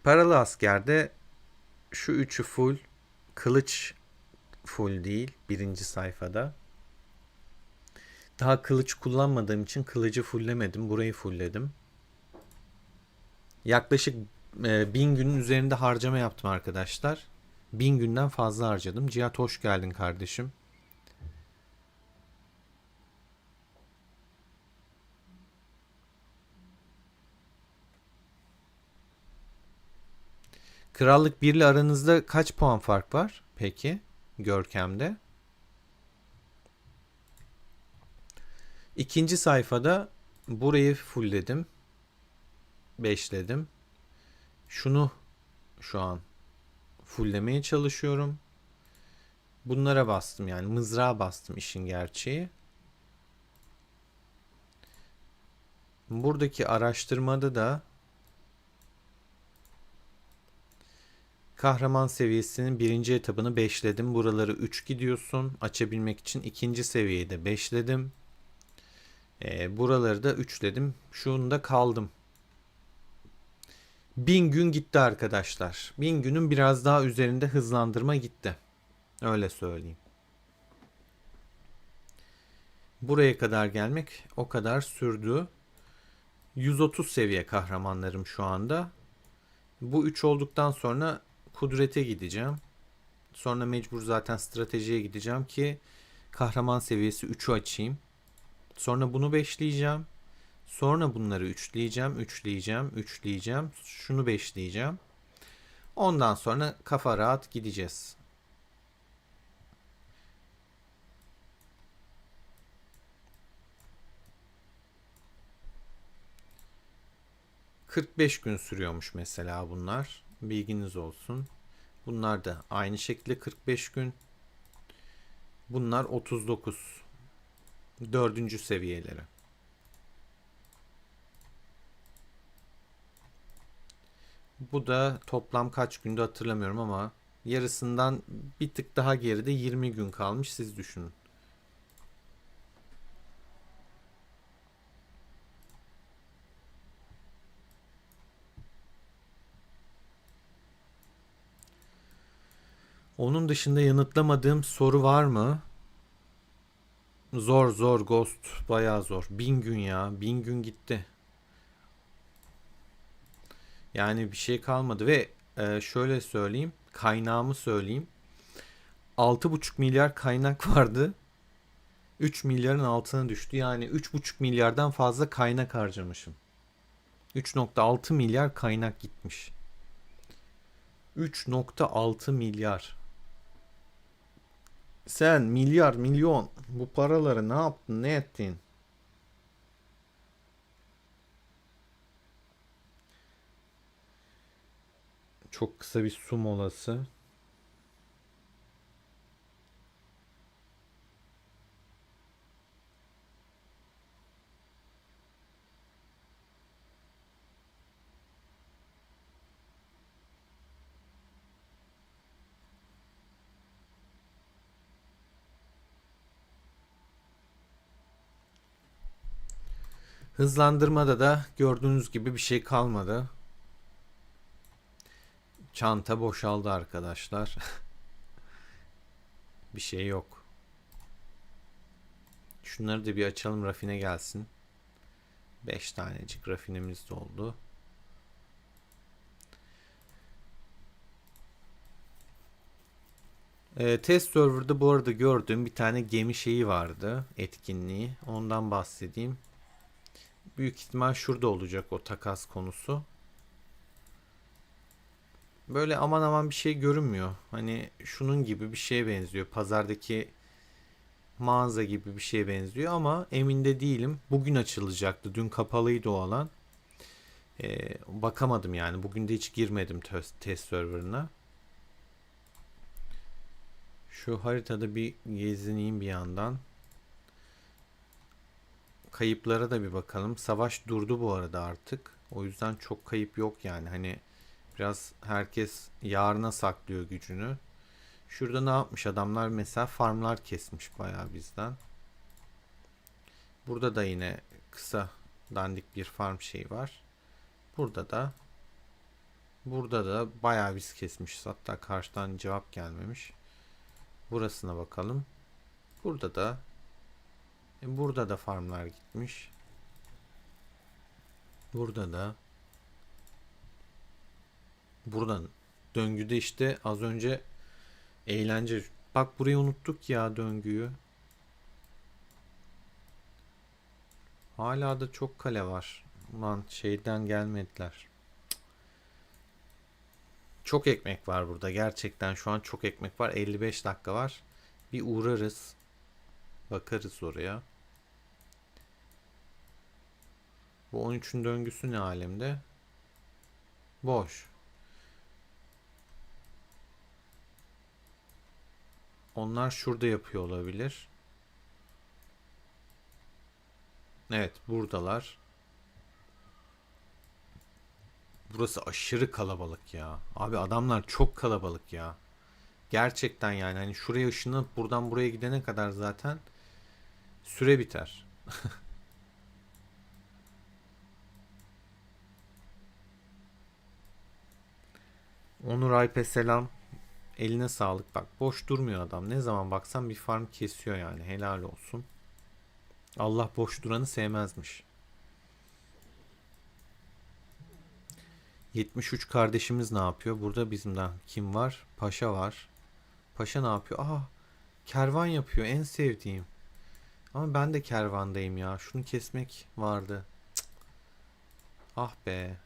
Paralı askerde şu üçü full. Kılıç full değil birinci sayfada. Daha kılıç kullanmadığım için kılıcı fulllemedim. Burayı fullledim. Yaklaşık 1000 günün üzerinde harcama yaptım arkadaşlar. 1000 günden fazla harcadım. Cihat hoş geldin kardeşim. Krallık 1 ile aranızda kaç puan fark var? Peki Görkem'de. İkinci sayfada burayı fullledim. Beşledim. Şunu şu an fulllemeye çalışıyorum. Bunlara bastım yani mızrağa bastım işin gerçeği. Buradaki araştırmada da kahraman seviyesinin birinci etabını beşledim. Buraları 3 gidiyorsun. Açabilmek için ikinci seviyeyi de beşledim. Buraları da üçledim. Şunda kaldım. 1000 gün gitti arkadaşlar. 1000 günün biraz daha üzerinde hızlandırma gitti. Öyle söyleyeyim. Buraya kadar gelmek o kadar sürdü. 130 seviye kahramanlarım şu anda. Bu 3 olduktan sonra kudrete gideceğim. Sonra mecbur zaten stratejiye gideceğim ki kahraman seviyesi 3'ü açayım. Sonra bunu beşleyeceğim. Sonra bunları üçleyeceğim. Şunu beşleyeceğim. Ondan sonra kafa rahat gideceğiz. ...45 gün sürüyormuş mesela bunlar. Bilginiz olsun. Bunlar da aynı şekilde 45 gün. Bunlar 39. Dördüncü seviyeleri. Bu da toplam kaç günde hatırlamıyorum ama yarısından bir tık daha geride 20 gün kalmış, siz düşünün. Onun dışında yanıtlamadığım soru var mı? Zor Ghost, bayağı zor. 1000 gün ya, 1000 gün gitti. Yani bir şey kalmadı ve şöyle söyleyeyim, kaynağımı söyleyeyim. 6,5 milyar kaynak vardı. 3 milyarın altına düştü. Yani 3,5 milyardan fazla kaynak harcamışım. 3,6 milyar kaynak gitmiş. 3,6 milyar. Sen milyar, milyon bu paraları ne yaptın, ne ettin? Çok kısa bir su molası. Hızlandırmada da gördüğünüz gibi bir şey kalmadı. Çanta boşaldı arkadaşlar. Bir şey yok. Şunları da bir açalım, rafine gelsin. 5 tanecik rafinemiz de oldu. Test server'da bu arada gördüğüm bir tane gemi şeyi vardı. Etkinliği. Ondan bahsedeyim. Büyük ihtimal şurada olacak o takas konusu. Böyle aman aman bir şey görünmüyor. Hani şunun gibi bir şeye benziyor. Pazardaki mağaza gibi bir şeye benziyor ama emin de değilim. Bugün açılacaktı. Dün kapalıydı o alan. Bakamadım yani. Bugün de hiç girmedim test serverına. Şu haritada bir gezineyim bir yandan. Kayıplara da bir bakalım. Savaş durdu bu arada artık. O yüzden çok kayıp yok yani. Hani biraz herkes yarına saklıyor gücünü. Şurada ne yapmış adamlar? Mesela farmlar kesmiş bayağı bizden. Burada da yine kısa dandik bir farm şey var. Burada da bayağı biz kesmişiz. Hatta karşıdan cevap gelmemiş. Burasına bakalım. Burada da burada da farmlar gitmiş. Burada da buradan döngüde işte az önce eğlence. Bak burayı unuttuk ya, döngüyü. Hala da çok kale var. Ulan şeyden gelmediler. Çok ekmek var burada. Gerçekten şu an çok ekmek var. 55 dakika var. Bir uğrarız. Bakarız oraya. Bu 13'ün döngüsü ne alemde? Boş. Onlar şurada yapıyor olabilir. Evet, buradalar. Burası aşırı kalabalık ya. Abi adamlar çok kalabalık ya. Gerçekten yani hani şuraya ışınlanıp buradan buraya gidene kadar zaten süre biter. Onur Alp'e selam. Eline sağlık. Bak boş durmuyor adam. Ne zaman baksan bir farm kesiyor yani. Helal olsun. Allah boş duranı sevmezmiş. 73 kardeşimiz ne yapıyor? Burada bizimden kim var? Paşa var. Paşa ne yapıyor? Aha, kervan yapıyor. En sevdiğim. Ama ben de kervandayım ya. Şunu kesmek vardı. Ah be.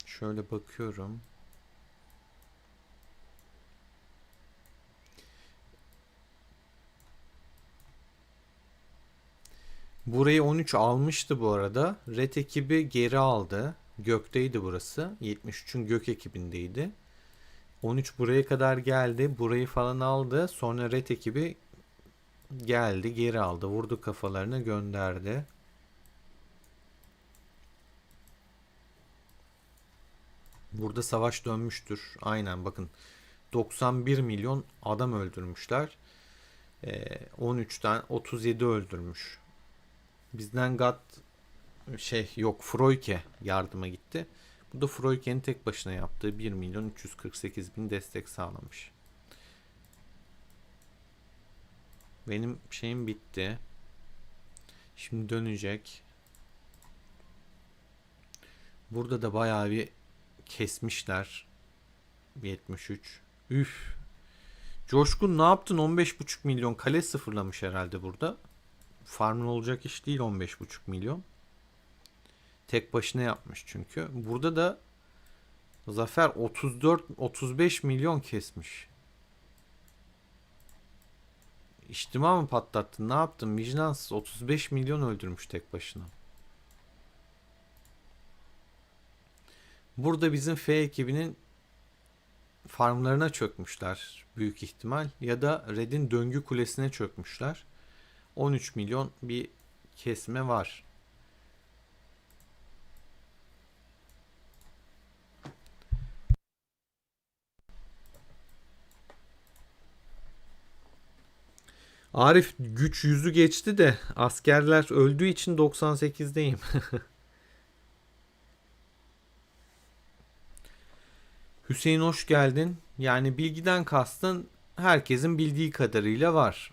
Şöyle bakıyorum. Burayı 13 almıştı bu arada. Red ekibi geri aldı. Gökteydi burası. 73'ün gök ekibindeydi. 13 buraya kadar geldi. Burayı falan aldı. Sonra Red ekibi geldi, geri aldı. Vurdu kafalarına, gönderdi. Burada savaş dönmüştür. Aynen bakın. 91 milyon adam öldürmüşler. 13'ten 37 öldürmüş. Bizden Gat şey yok, Froyke yardıma gitti. Bu da Freuken'in tek başına yaptığı 1.348.000 destek sağlamış. Benim şeyim bitti. Şimdi dönecek. Burada da bayağı bir kesmişler. 73. Üf. Coşkun ne yaptın? 15,5 milyon kale sıfırlamış herhalde burada. Farmın olacak iş değil 15,5 milyon. Tek başına yapmış çünkü. Burada da Zafer 34-35 milyon kesmiş. İçtima mı patlattın? Ne yaptın? Vicdansız 35 milyon öldürmüş tek başına. Burada bizim F ekibinin farmlarına çökmüşler büyük ihtimal. Ya da Red'in döngü kulesine çökmüşler. 13 milyon bir kesme var. Arif güç 100'ü geçti de askerler öldüğü için 98'deyim. Hüseyin hoş geldin. Yani bilgiden kastın herkesin bildiği kadarıyla var.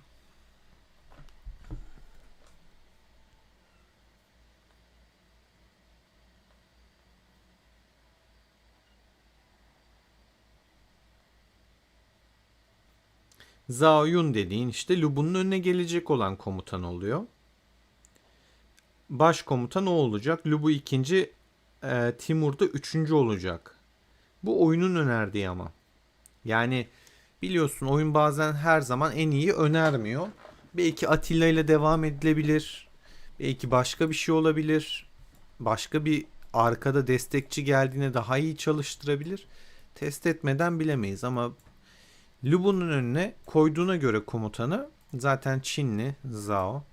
Zhao Yun dediğin işte Lubu'nun önüne gelecek olan komutan oluyor. Başkomutan o olacak. Lubu ikinci, Timur da üçüncü olacak. Bu oyunun önerdiği ama. Yani biliyorsun oyun bazen her zaman en iyi önermiyor. Belki Atilla ile devam edilebilir. Belki başka bir şey olabilir. Başka bir arkada destekçi geldiğine daha iyi çalıştırabilir. Test etmeden bilemeyiz ama Lubu'nun önüne koyduğuna göre komutanı zaten Çinli Zhao.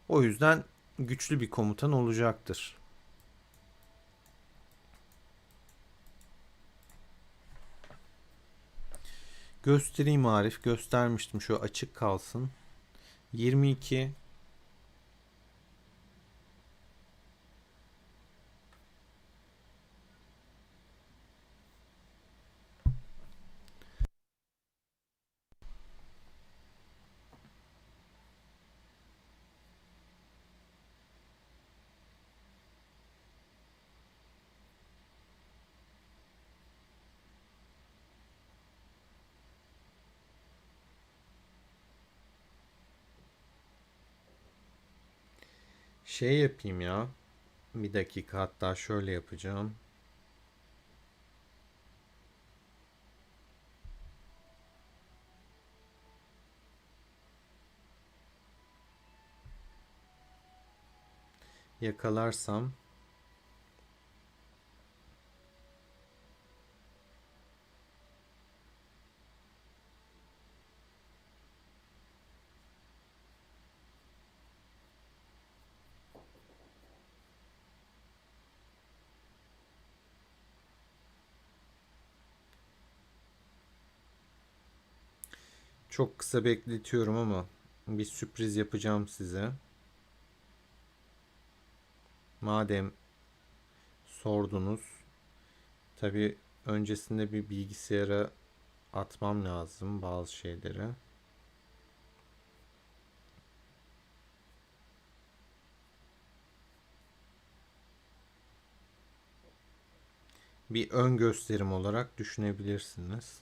O yüzden güçlü bir komutan olacaktır. Göstereyim Arif. Göstermiştim. Şu açık kalsın. 22. Şey yapayım ya. Bir dakika, hatta şöyle yapacağım. Yakalarsam çok kısa bekletiyorum ama bir sürpriz yapacağım size. Madem sordunuz. Tabii öncesinde bir bilgisayara atmam lazım bazı şeyleri. Bir ön gösterim olarak düşünebilirsiniz.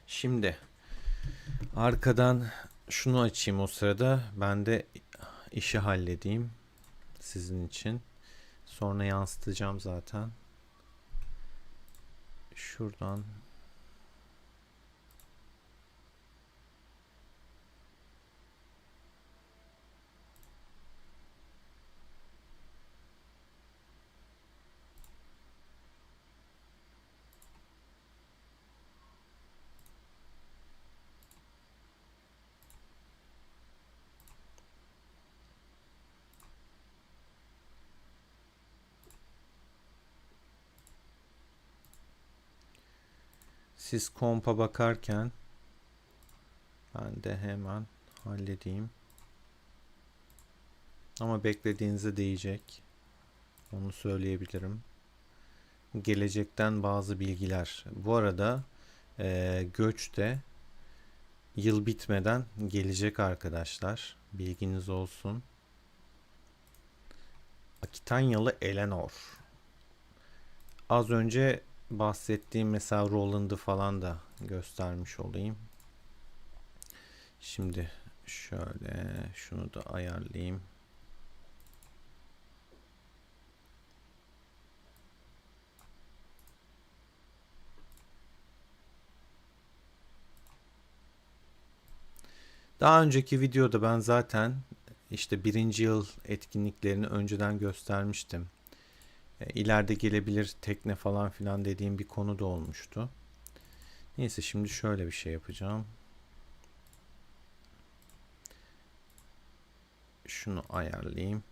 Şimdi arkadan şunu açayım o sırada. Ben de işi halledeyim sizin için. Sonra yansıtacağım zaten. Şuradan Siz kompa bakarken ben de hemen halledeyim. Ama beklediğinize değecek. Onu söyleyebilirim. Gelecekten bazı bilgiler. Bu arada göç de yıl bitmeden gelecek arkadaşlar. Bilginiz olsun. Akitanyalı Eleanor. Az önce bahsettiğim mesela Roland'ı falan da göstermiş olayım. Şimdi şöyle şunu da ayarlayayım. Daha önceki videoda ben zaten işte birinci yıl etkinliklerini önceden göstermiştim. İleride gelebilir tekne falan filan dediğim bir konu da olmuştu. Neyse şimdi şöyle bir şey yapacağım. Şunu ayarlayayım.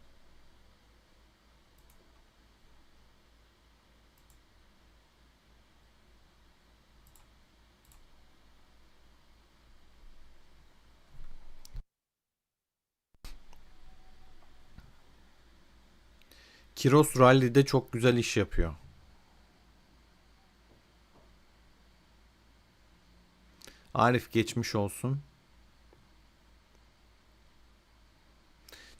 Kiros Rally'de çok güzel iş yapıyor. Arif geçmiş olsun.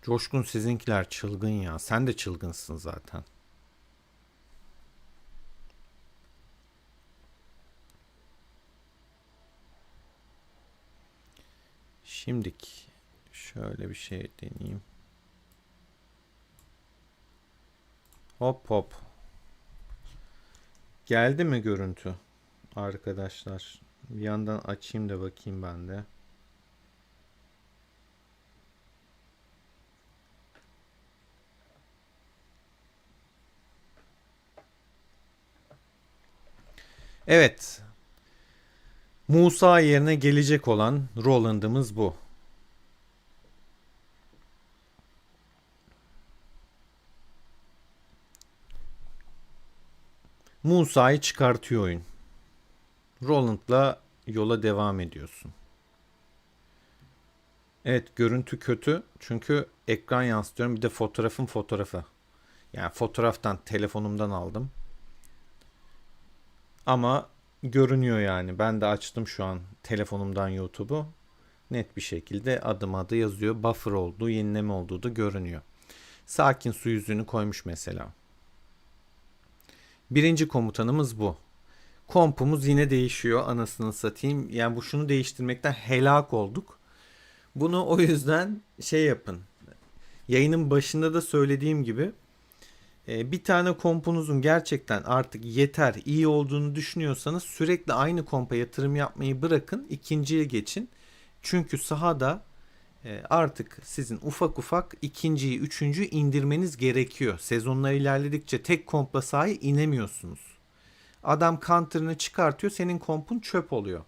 Coşkun sizinkiler çılgın ya. Sen de çılgınsın zaten. Şimdik şöyle bir şey deneyeyim. Hop hop. Geldi mi görüntü arkadaşlar? Bir yandan açayım da bakayım ben de. Evet. Musa yerine gelecek olan Roland'ımız bu. Musa'yı çıkartıyor oyun. Roland'la yola devam ediyorsun. Evet, görüntü kötü çünkü ekran yansıtıyorum, bir de fotoğrafın fotoğrafı. Yani fotoğraftan telefonumdan aldım. Ama görünüyor yani. Ben de açtım şu an telefonumdan YouTube'u. Net bir şekilde adım adı yazıyor. Buffer olduğu, yenileme olduğu da görünüyor. Sakin su yüzüğünü koymuş mesela. Birinci komutanımız bu. Kompumuz yine değişiyor, anasını satayım. Yani bu şunu değiştirmekten helak olduk. Bunu o yüzden şey yapın. Yayının başında da söylediğim gibi bir tane kompunuzun gerçekten artık yeter, iyi olduğunu düşünüyorsanız sürekli aynı kompa yatırım yapmayı bırakın, ikinciye geçin. Çünkü sahada artık sizin ufak ufak ikinciyi, üçüncüyü indirmeniz gerekiyor. Sezonlar ilerledikçe tek kompla sahaya inemiyorsunuz. Adam counter'ını çıkartıyor, senin kompun çöp oluyor.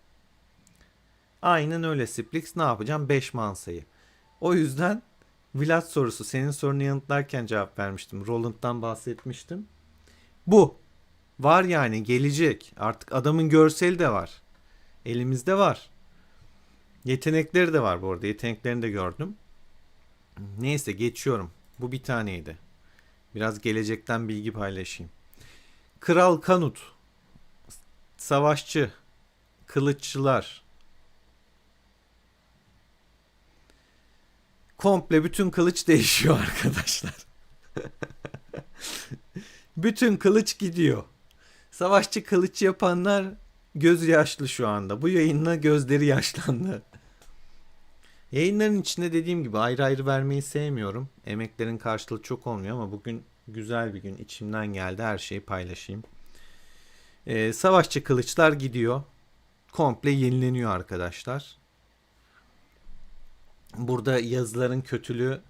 Aynen öyle Splix, ne yapacağım? 5 mansayı. O yüzden Vlad sorusu, senin sorunu yanıtlarken cevap vermiştim. Roland'dan bahsetmiştim. Bu. Var yani, gelecek. Artık adamın görseli de var. Elimizde var. Yetenekleri de var bu arada. Yeteneklerini de gördüm. Neyse geçiyorum. Bu bir taneydi. Biraz gelecekten bilgi paylaşayım. Kral Kanut. Savaşçı. Kılıççılar. Komple bütün kılıç değişiyor arkadaşlar. Bütün kılıç gidiyor. Savaşçı kılıç yapanlar göz yaşlı şu anda. Bu yayınla gözleri yaşlandı. Yayınların içinde dediğim gibi ayrı ayrı vermeyi sevmiyorum. Emeklerin karşılığı çok olmuyor ama bugün güzel bir gün. İçimden geldi, her şeyi paylaşayım. Savaşçı kılıçlar gidiyor. Komple yenileniyor arkadaşlar. Burada yazıların kötülüğü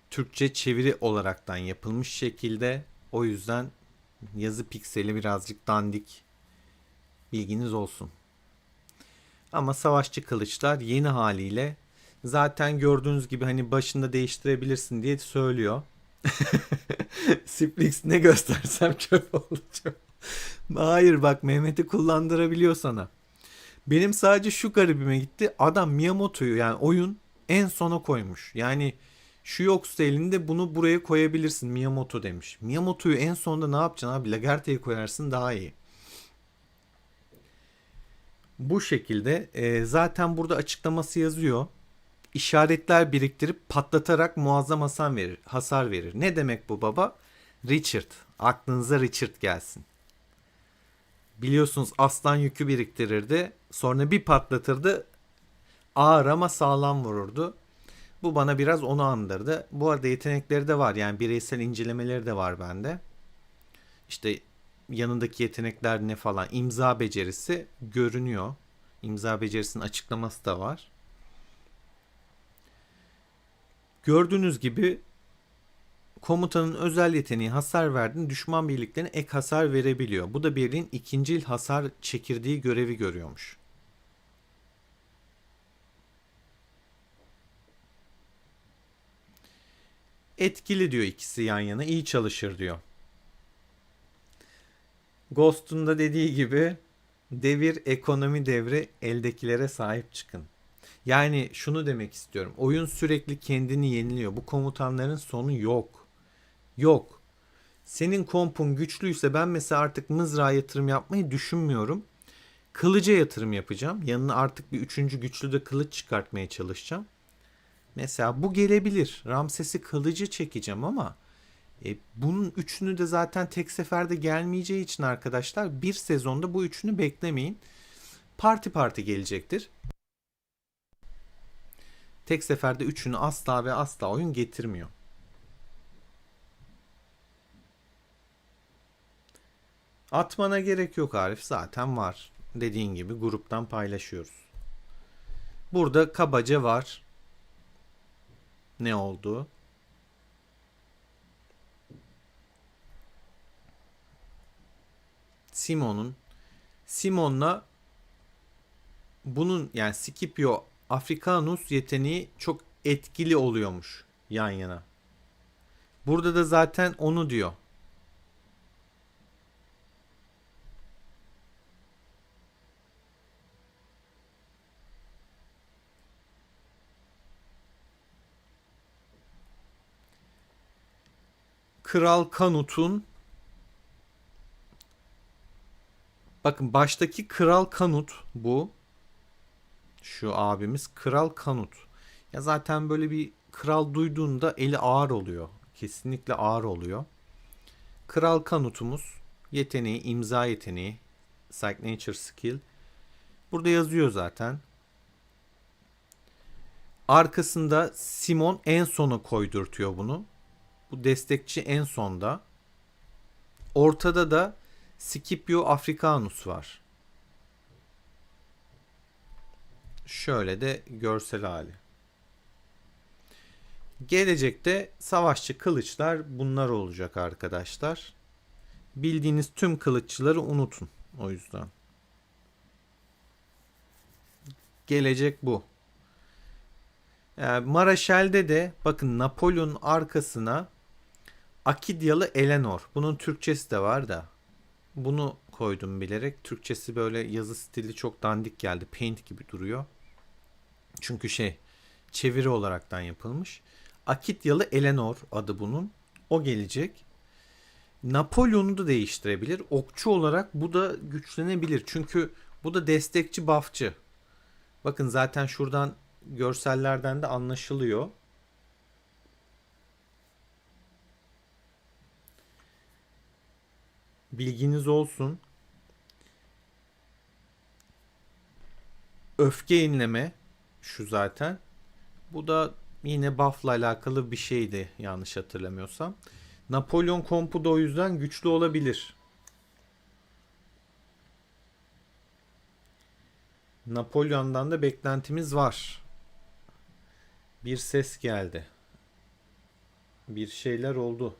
Türkçe çeviri olaraktan yapılmış şekilde. O yüzden yazı pikseli birazcık dandik. Bilginiz olsun. Ama savaşçı kılıçlar yeni haliyle zaten gördüğünüz gibi hani başında değiştirebilirsin diye söylüyor. Splix ne göstersem çöp olacak. Hayır bak, Mehmet'i kullandırabiliyor sana. Benim sadece şu garibime gitti. Adam Miyamoto'yu, yani oyun, en sona koymuş. Yani şu yoksa elinde bunu buraya koyabilirsin Miyamoto demiş. Miyamoto'yu en sonda ne yapacaksın abi? Lagerte'yi koyarsın daha iyi. Bu şekilde zaten burada açıklaması yazıyor. İşaretler biriktirip patlatarak muazzam hasar verir. Ne demek bu baba? Richard. Aklınıza Richard gelsin. Biliyorsunuz aslan yükü biriktirirdi. Sonra bir patlatırdı. Ağır ama sağlam vururdu. Bu bana biraz onu andırdı. Bu arada yetenekleri de var. Yani bireysel incelemeleri de var bende. İşte yanındaki yetenekler ne falan. İmza becerisi görünüyor. İmza becerisinin açıklaması da var. Gördüğünüz gibi komutanın özel yeteneği hasar verdiğinde düşman birliklerine ek hasar verebiliyor. Bu da birliğin ikincil hasar çekirdeği görevi görüyormuş. Etkili diyor, ikisi yan yana iyi çalışır diyor. Ghost'un da dediği gibi devir ekonomi devri, eldekilere sahip çıkın. Yani şunu demek istiyorum. Oyun sürekli kendini yeniliyor. Bu komutanların sonu yok. Yok. Senin kompun güçlüyse ben mesela artık mızrağa yatırım yapmayı düşünmüyorum. Kılıca yatırım yapacağım. Yanına artık bir üçüncü güçlü de kılıç çıkartmaya çalışacağım. Mesela bu gelebilir. Ramses'i kılıcı çekeceğim ama bunun üçünü de zaten tek seferde gelmeyeceği için arkadaşlar bir sezonda bu üçünü beklemeyin. Parti parti gelecektir. Tek seferde üçünü asla ve asla oyun getirmiyor. Atmana gerek yok Arif, zaten var. Dediğin gibi gruptan paylaşıyoruz. Burada kabaca var ne oldu. Simon'la bunun, yani Scipio Africanus yeteneği çok etkili oluyormuş yan yana. Burada da zaten onu diyor. Kral Kanut'un, bakın baştaki Kral Kanut bu. Şu abimiz Kral Kanut. Ya zaten böyle bir kral duyduğunda eli ağır oluyor. Kesinlikle ağır oluyor. Kral Kanut'umuz yeteneği, imza yeteneği, Signature Skill. Burada yazıyor zaten. Arkasında Simon en sona koydurtuyor bunu. Bu destekçi en sonda. Ortada da Scipio Africanus var. Şöyle de görsel hali. Gelecekte savaşçı kılıçlar bunlar olacak arkadaşlar. Bildiğiniz tüm kılıççıları unutun o yüzden. Gelecek bu. Maraşel'de de bakın Napolyon'un arkasına Akidyalı Eleanor. Bunun Türkçesi de var da. Bunu koydum bilerek. Türkçesi böyle yazı stili çok dandik geldi. Paint gibi duruyor. Çünkü çeviri olaraktan yapılmış. Akityalı Eleanor adı bunun. O gelecek. Napolyon'u da değiştirebilir. Okçu olarak bu da güçlenebilir. Çünkü bu da destekçi buffçı. Bakın zaten şuradan görsellerden de anlaşılıyor. Bilginiz olsun. Öfke inleme şu zaten. Bu da yine buff'la alakalı bir şeydi yanlış hatırlamıyorsam. Napolyon kompu da o yüzden güçlü olabilir. Napolyon'dan da beklentimiz var. Bir ses geldi. Bir şeyler oldu.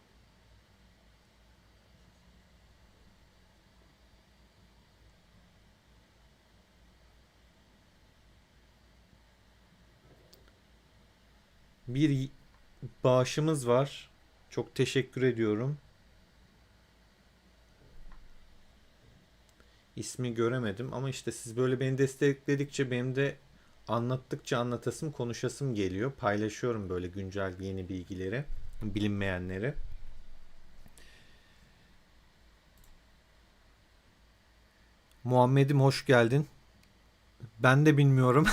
Bir bağışımız var. Çok teşekkür ediyorum. İsmi göremedim ama işte siz böyle beni destekledikçe benim de anlattıkça anlatasım, konuşasım geliyor. Paylaşıyorum böyle güncel yeni bilgileri, bilinmeyenleri. Muhammed'im hoş geldin. Ben de bilmiyorum.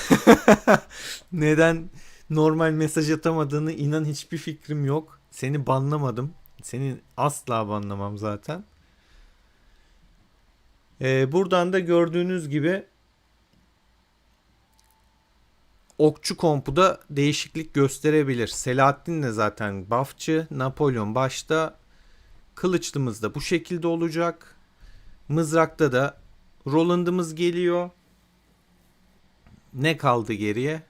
Neden normal mesaj atamadığını inan hiçbir fikrim yok. Seni banlamadım. Seni asla banlamam zaten. Buradan da gördüğünüz gibi okçu kompuda değişiklik gösterebilir. Selahattin de zaten buffçı. Napolyon başta. Kılıçlımız da bu şekilde olacak. Mızrakta da Roland'ımız geliyor. Ne kaldı geriye?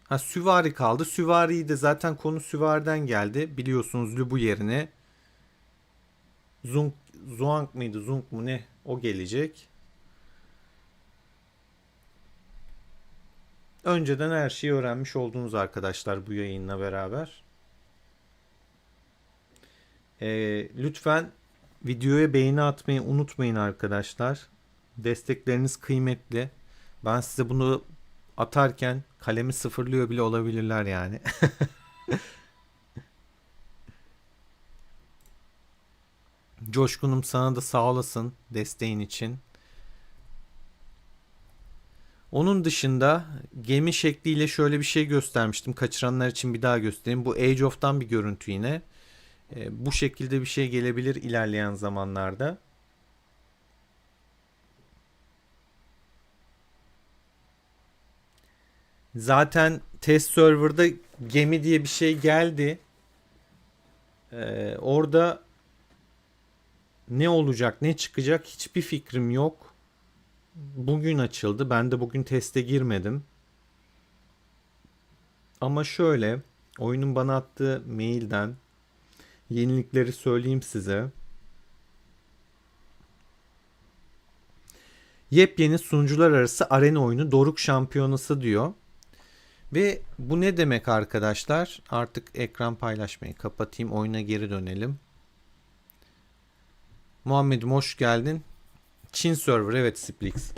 Ha, süvari kaldı. Süvariyi de zaten konu süvariden geldi. Biliyorsunuz Lübu yerine Zhuang mıydı? Zung mu ne? O gelecek. Önceden her şeyi öğrenmiş oldunuz arkadaşlar bu yayınla beraber. Lütfen videoya beğeni atmayı unutmayın arkadaşlar. Destekleriniz kıymetli. Ben size bunu atarken kalemi sıfırlıyor bile olabilirler yani. Coşkunum sana da sağ olasın desteğin için. Onun dışında gemi şekliyle şöyle bir şey göstermiştim. Kaçıranlar için bir daha göstereyim. Bu Age of'tan bir görüntü yine. Bu şekilde bir şey gelebilir ilerleyen zamanlarda. Zaten test server'da gemi diye bir şey geldi. Orada ne olacak, ne çıkacak hiçbir fikrim yok. Bugün açıldı. Ben de bugün teste girmedim. Ama şöyle, oyunun bana attığı mailden yenilikleri söyleyeyim size. Yepyeni sunucular arası arena oyunu Doruk Şampiyonası diyor. Ve bu ne demek arkadaşlar? Artık ekran paylaşmayı kapatayım. Oyuna geri dönelim. Muhammed'im hoş geldin. Çin server, evet, Splix.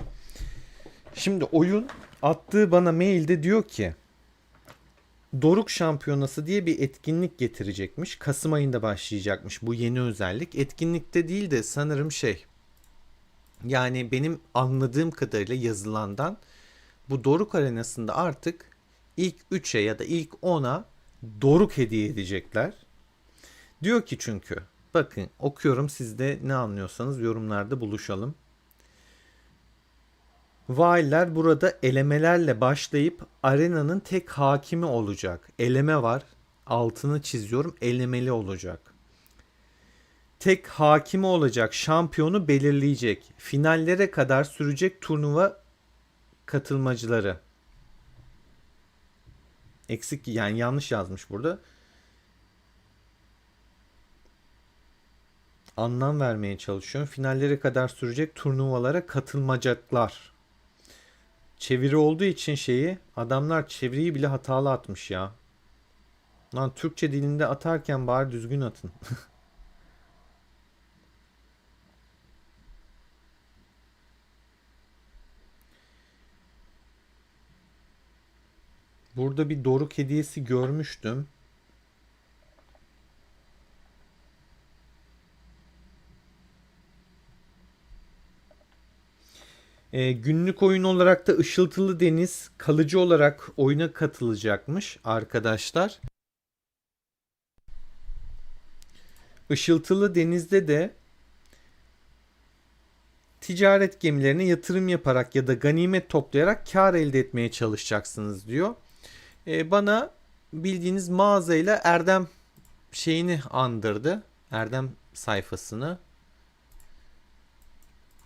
Şimdi oyun attığı bana mailde diyor ki Doruk Şampiyonası diye bir etkinlik getirecekmiş. Kasım ayında başlayacakmış bu yeni özellik. Etkinlikte değil de sanırım yani benim anladığım kadarıyla yazılandan bu Doruk arenasında artık ilk 3'e ya da ilk 10'a Doruk hediye edecekler. Diyor ki çünkü bakın okuyorum, siz de ne anlıyorsanız yorumlarda buluşalım. Valiler burada elemelerle başlayıp arenanın tek hakimi olacak. Eleme var. Altını çiziyorum. Elemeli olacak. Tek hakimi olacak. Şampiyonu belirleyecek. Finallere kadar sürecek turnuva katılmacıları. Eksik, yani yanlış yazmış burada. Anlam vermeye çalışıyorum. Finallere kadar sürecek turnuvalara katılmayacaklar. Çeviri olduğu için adamlar çeviriyi bile hatalı atmış ya. Lan Türkçe dilinde atarken bari düzgün atın. Burada bir Doruk hediyesi görmüştüm. Günlük oyun olarak da Işıltılı Deniz kalıcı olarak oyuna katılacakmış arkadaşlar. Işıltılı Deniz'de de ticaret gemilerine yatırım yaparak ya da ganimet toplayarak kar elde etmeye çalışacaksınız diyor. Bana bildiğiniz mağazayla Erdem andırdı. Erdem sayfasını.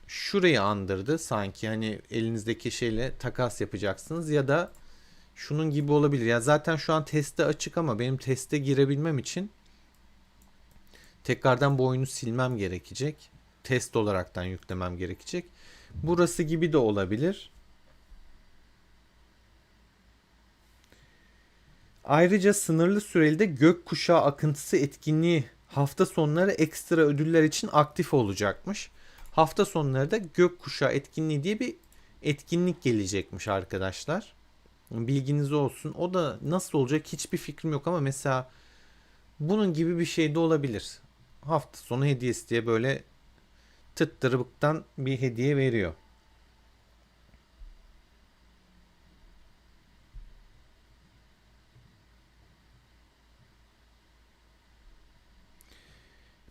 Şurayı andırdı sanki, hani elinizdeki şeyle takas yapacaksınız ya da şunun gibi olabilir. Ya zaten şu an teste açık ama benim teste girebilmem için tekrardan bu oyunu silmem gerekecek. Test olaraktan yüklemem gerekecek. Burası gibi de olabilir. Ayrıca sınırlı süreli de gökkuşağı akıntısı etkinliği hafta sonları ekstra ödüller için aktif olacakmış. Hafta sonları da gökkuşağı etkinliği diye bir etkinlik gelecekmiş arkadaşlar. Bilginiz olsun. O da nasıl olacak hiçbir fikrim yok ama mesela bunun gibi bir şey de olabilir. Hafta sonu hediyesi diye böyle tıttırıbıktan bir hediye veriyor.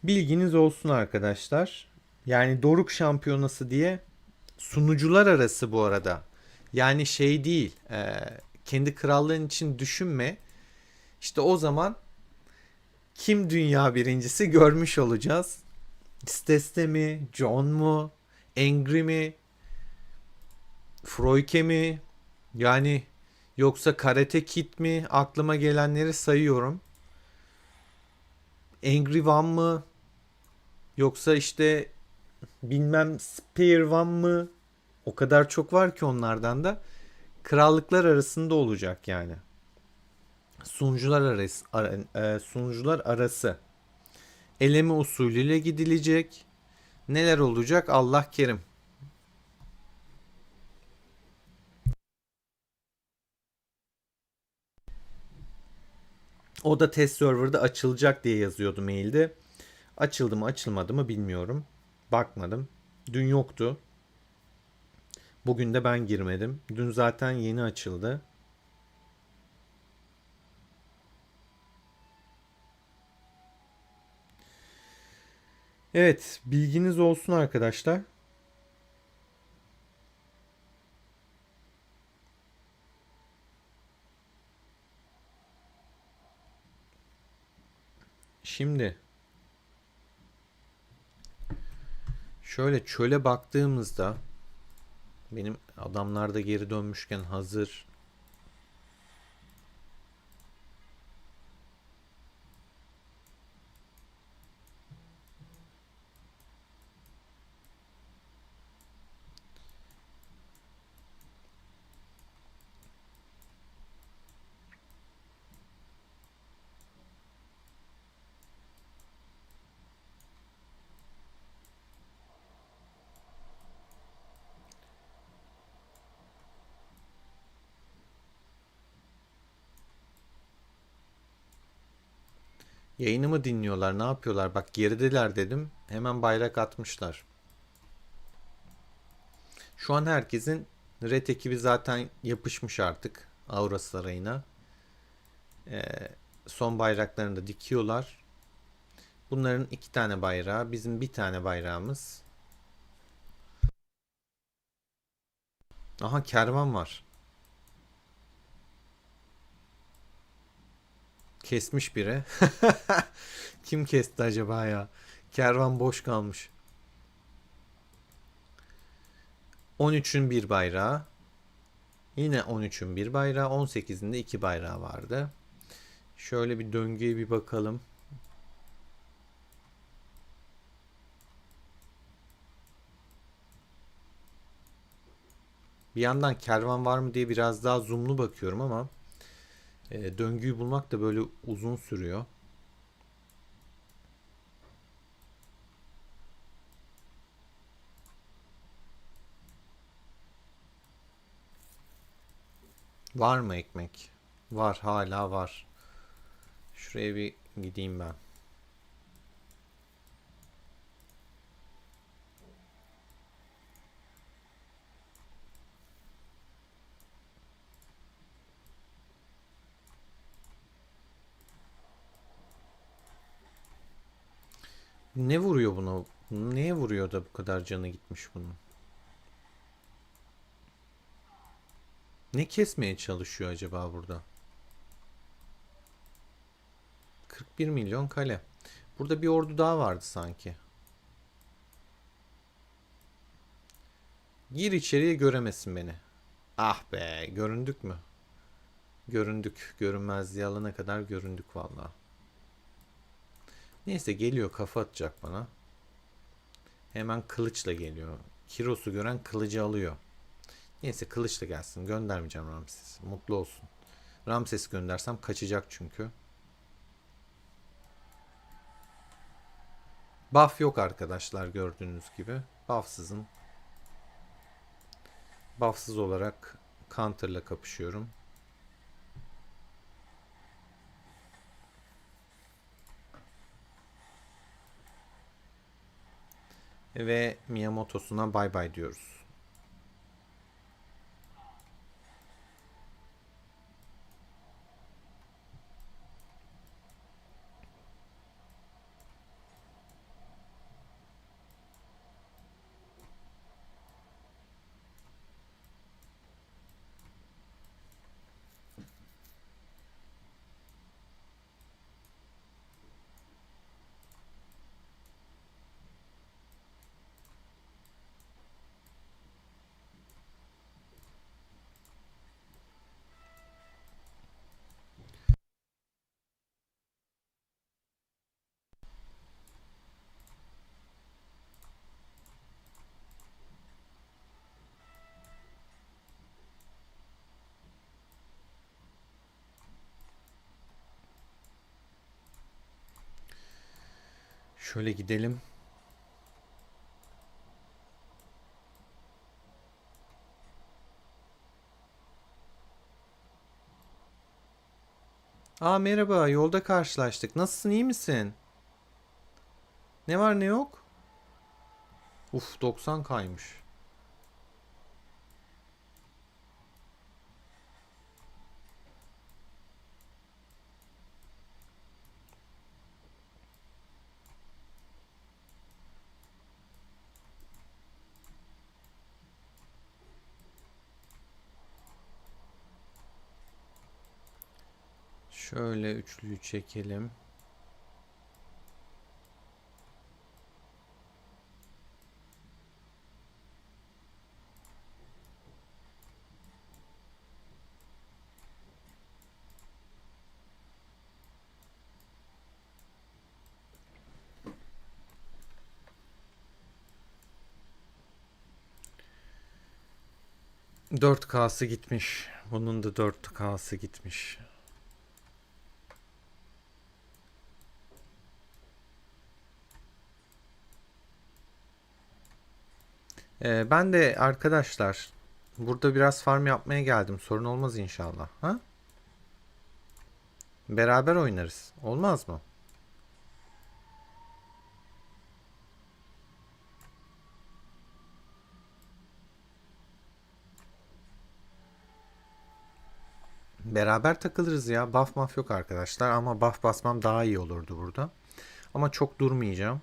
Bilginiz olsun arkadaşlar. Yani Doruk Şampiyonası diye sunucular arası bu arada. Yani şey değil. Kendi krallığın için düşünme. İşte o zaman kim dünya birincisi görmüş olacağız. Steste mi? John mu? Angry mi? Froike mi? Yani yoksa Karate Kid mi? Aklıma gelenleri sayıyorum. Angry One mı? Yoksa işte bilmem Spear One mı? O kadar çok var ki onlardan da. Krallıklar arasında olacak yani. Sunucular arası. Eleme usulüyle gidilecek. Neler olacak Allah kerim. O da test server'da açılacak diye yazıyordu mailde. Açıldı mı açılmadı mı bilmiyorum. Bakmadım. Dün yoktu. Bugün de ben girmedim. Dün zaten yeni açıldı. Evet, bilginiz olsun arkadaşlar. Şimdi şöyle çöle baktığımızda benim adamlar da geri dönmüşken hazır. Yayınımı dinliyorlar, ne yapıyorlar? Bak gerideler dedim. Hemen bayrak atmışlar. Şu an herkesin Red ekibi zaten yapışmış artık Aura Sarayı'na. Ee, Son bayraklarını da dikiyorlar. Bunların 2 tane bayrağı, bizim bir tane bayrağımız. Aha kervan var. Kesmiş biri. Kim kesti acaba ya? Kervan boş kalmış. 13'ün bir bayrağı. Yine 13'ün bir bayrağı. 18'in de 2 bayrağı vardı. Şöyle bir döngüye bir bakalım. Bir yandan kervan var mı diye biraz daha zoomlu bakıyorum ama döngüyü bulmak da böyle uzun sürüyor. Var mı ekmek? Var, hala var. Şuraya bir gideyim ben. Ne vuruyor buna? Neye vuruyor da bu kadar canı gitmiş bunun? Ne kesmeye çalışıyor acaba burada? 41 milyon kale. Burada bir ordu daha vardı sanki. Gir içeriye göremesin beni. Ah be, göründük mü? Göründük. Görünmezliği alana kadar göründük valla. Neyse geliyor, kafa atacak bana. Hemen kılıçla geliyor. Kiros'u gören kılıcı alıyor. Neyse kılıçla gelsin. Göndermeyeceğim Ramses. Mutlu olsun. Ramses'i göndersem kaçacak çünkü. Buff yok arkadaşlar, gördüğünüz gibi. Buffsızım. Buffsız olarak Counter'la kapışıyorum. Ve Miyamoto'suna bay bay diyoruz. Şöyle gidelim. Aa, merhaba, yolda karşılaştık. Nasılsın, iyi misin? Ne var ne yok? Uf, 90 kaymış. Şöyle üçlüyü çekelim. Dört k'sı gitmiş. Bunun da dört k'sı gitmiş. Ben de arkadaşlar burada biraz farm yapmaya geldim. Sorun olmaz inşallah. Ha? Beraber oynarız. Olmaz mı? Beraber takılırız ya. Buff maf yok arkadaşlar ama buff basmam daha iyi olurdu burada. Ama çok durmayacağım.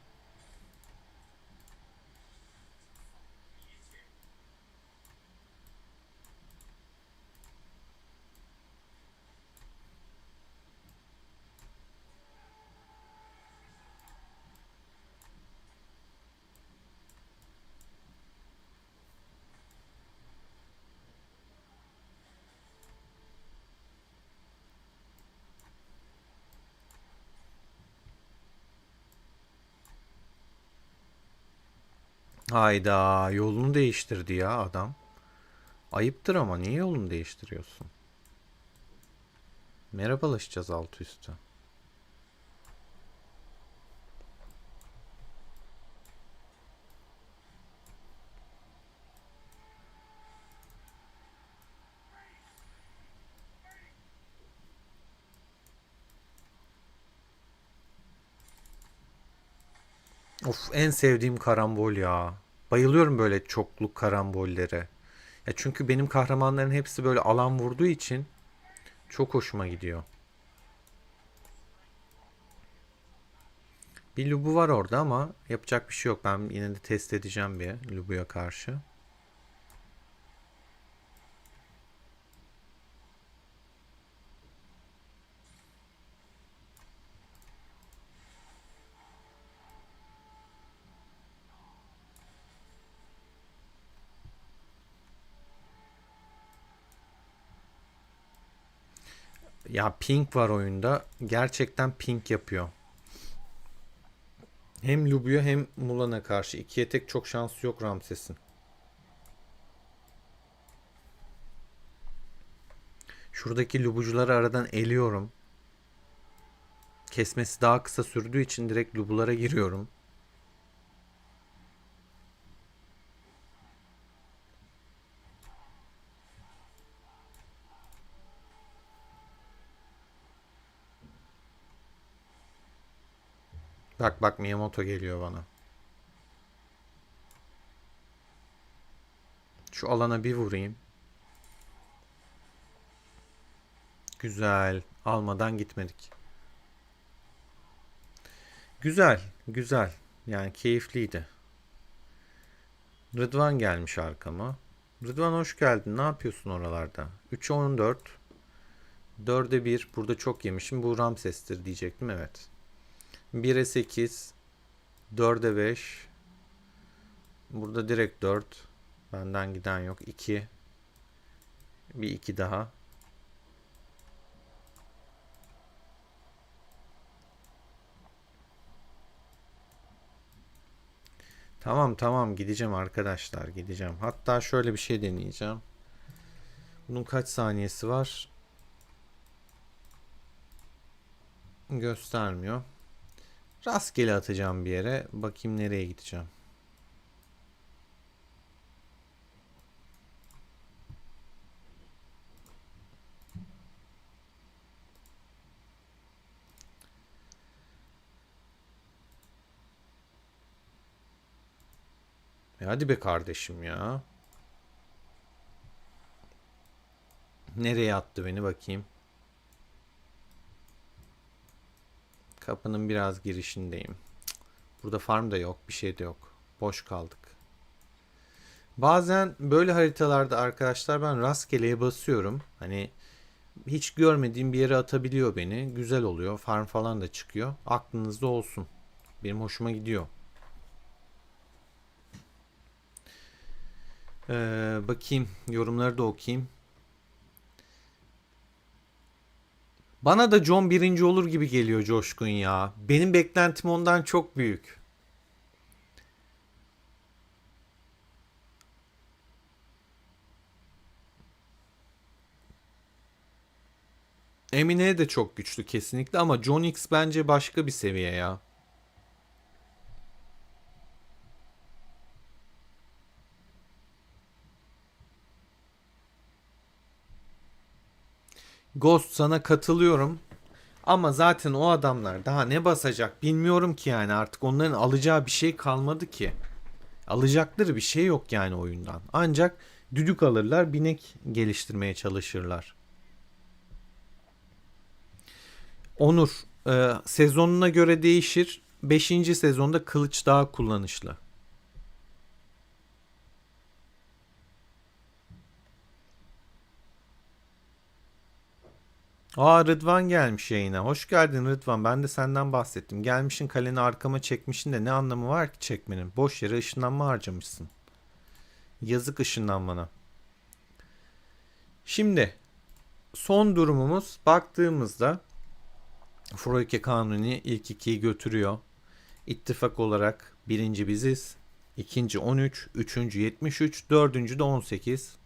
Hayda, yolunu değiştirdi ya adam. Ayıptır ama niye yolunu değiştiriyorsun? Merhabalaşacağız altı üstü. Of, en sevdiğim karambol ya. Bayılıyorum böyle çokluk karambollere. Ya çünkü benim kahramanların hepsi böyle alan vurduğu için çok hoşuma gidiyor. Bir Lubu var orada ama yapacak bir şey yok. Ben yine de test edeceğim bir Lubu'ya karşı. Ya pink var oyunda. Gerçekten pink yapıyor. Hem Lubu'ya hem Mulan'a karşı. İkiye tek çok şansı yok Ramses'in. Şuradaki Lubucuları aradan eliyorum. Kesmesi daha kısa sürdüğü için direkt Lubulara giriyorum. Bak bak, Miyamoto geliyor bana. Şu alana bir vurayım. Güzel. Almadan gitmedik. Güzel. Güzel. Yani keyifliydi. Rıdvan gelmiş arkama. Rıdvan hoş geldin. Ne yapıyorsun oralarda? 3'e 14. 4'e 1. Burada çok yemişim. Bu Ramses'tir diyecektim. Evet. 1'e 8. 4'e 5. Burada direkt 4. Benden giden yok. 2. Bir 2 daha. Tamam tamam, gideceğim arkadaşlar, gideceğim. Hatta şöyle bir şey deneyeceğim. Bunun kaç saniyesi var? Göstermiyor. Rastgele atacağım bir yere. Bakayım nereye gideceğim. Hadi be kardeşim ya. Nereye attı beni bakayım. Kapının biraz girişindeyim. Burada farm da yok, bir şey de yok. Boş kaldık. Bazen böyle haritalarda arkadaşlar ben rastgeleye basıyorum. Hani hiç görmediğim bir yere atabiliyor beni. Güzel oluyor. Farm falan da çıkıyor. Aklınızda olsun. Benim hoşuma gidiyor. Bakayım, yorumları da okuyayım. Bana da John birinci olur gibi geliyor Coşkun ya. Benim beklentim ondan çok büyük. Emine de çok güçlü kesinlikle ama John X bence başka bir seviye ya. Ghost, sana katılıyorum. Ama zaten o adamlar daha ne basacak bilmiyorum ki, yani artık onların alacağı bir şey kalmadı ki. Alacakları bir şey yok yani oyundan. Ancak düdük alırlar, binek geliştirmeye çalışırlar. Onur, sezonuna göre değişir. Beşinci sezonda kılıç daha kullanışlı. Aa, Rıdvan gelmiş yayına. Hoş geldin Rıdvan. Ben de senden bahsettim. Gelmişin, kaleni arkama çekmişin de ne anlamı var ki çekmenin? Boş yere ışınlanma harcamışsın. Yazık ışınlanmana. Şimdi son durumumuz, baktığımızda Froike Kanuni ilk ikiyi götürüyor. İttifak olarak birinci biziz. İkinci 13, üçüncü 73, dördüncü de 18.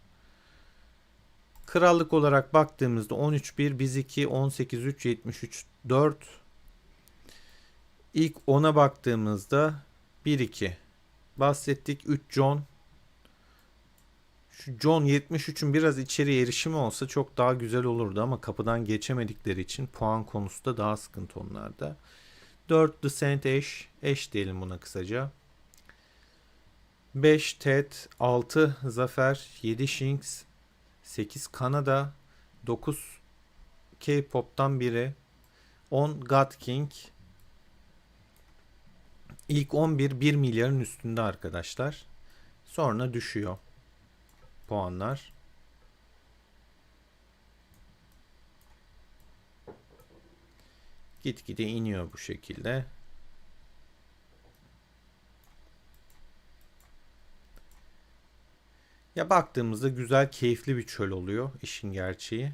Krallık olarak baktığımızda 13-1, biz 2, 18-3, 73, 4. İlk 10'a baktığımızda 1-2. Bahsettik 3 John. Şu John 73'ün biraz içeri erişimi olsa çok daha güzel olurdu ama kapıdan geçemedikleri için puan konusu da daha sıkıntı onlarda. 4 The Saint Ash. Ash diyelim buna kısaca. 5 Ted. 6 Zafer. 7 Shinx. 8 Kanada. 9 K-pop'tan biri. 10 God King. İlk 11 1 milyarın üstünde arkadaşlar. Sonra düşüyor puanlar. Gitgide iniyor bu şekilde. Ya baktığımızda güzel, keyifli bir çöl oluyor işin gerçeği.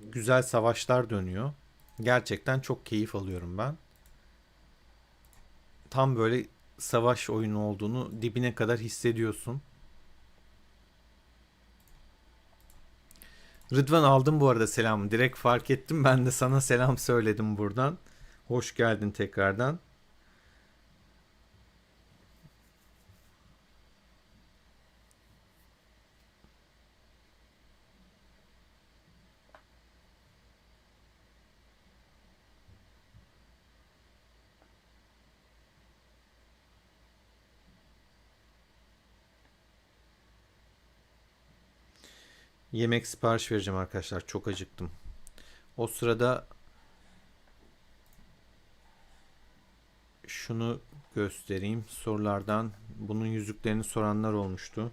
Güzel savaşlar dönüyor. Gerçekten çok keyif alıyorum ben. Tam böyle savaş oyunu olduğunu dibine kadar hissediyorsun. Rıdvan, aldım bu arada selamı. Direkt fark ettim. Ben de sana selam söyledim buradan. Hoş geldin tekrardan. Yemek sipariş vereceğim arkadaşlar. Çok acıktım. O sırada şunu göstereyim. Sorulardan bunun yüzüklerini soranlar olmuştu.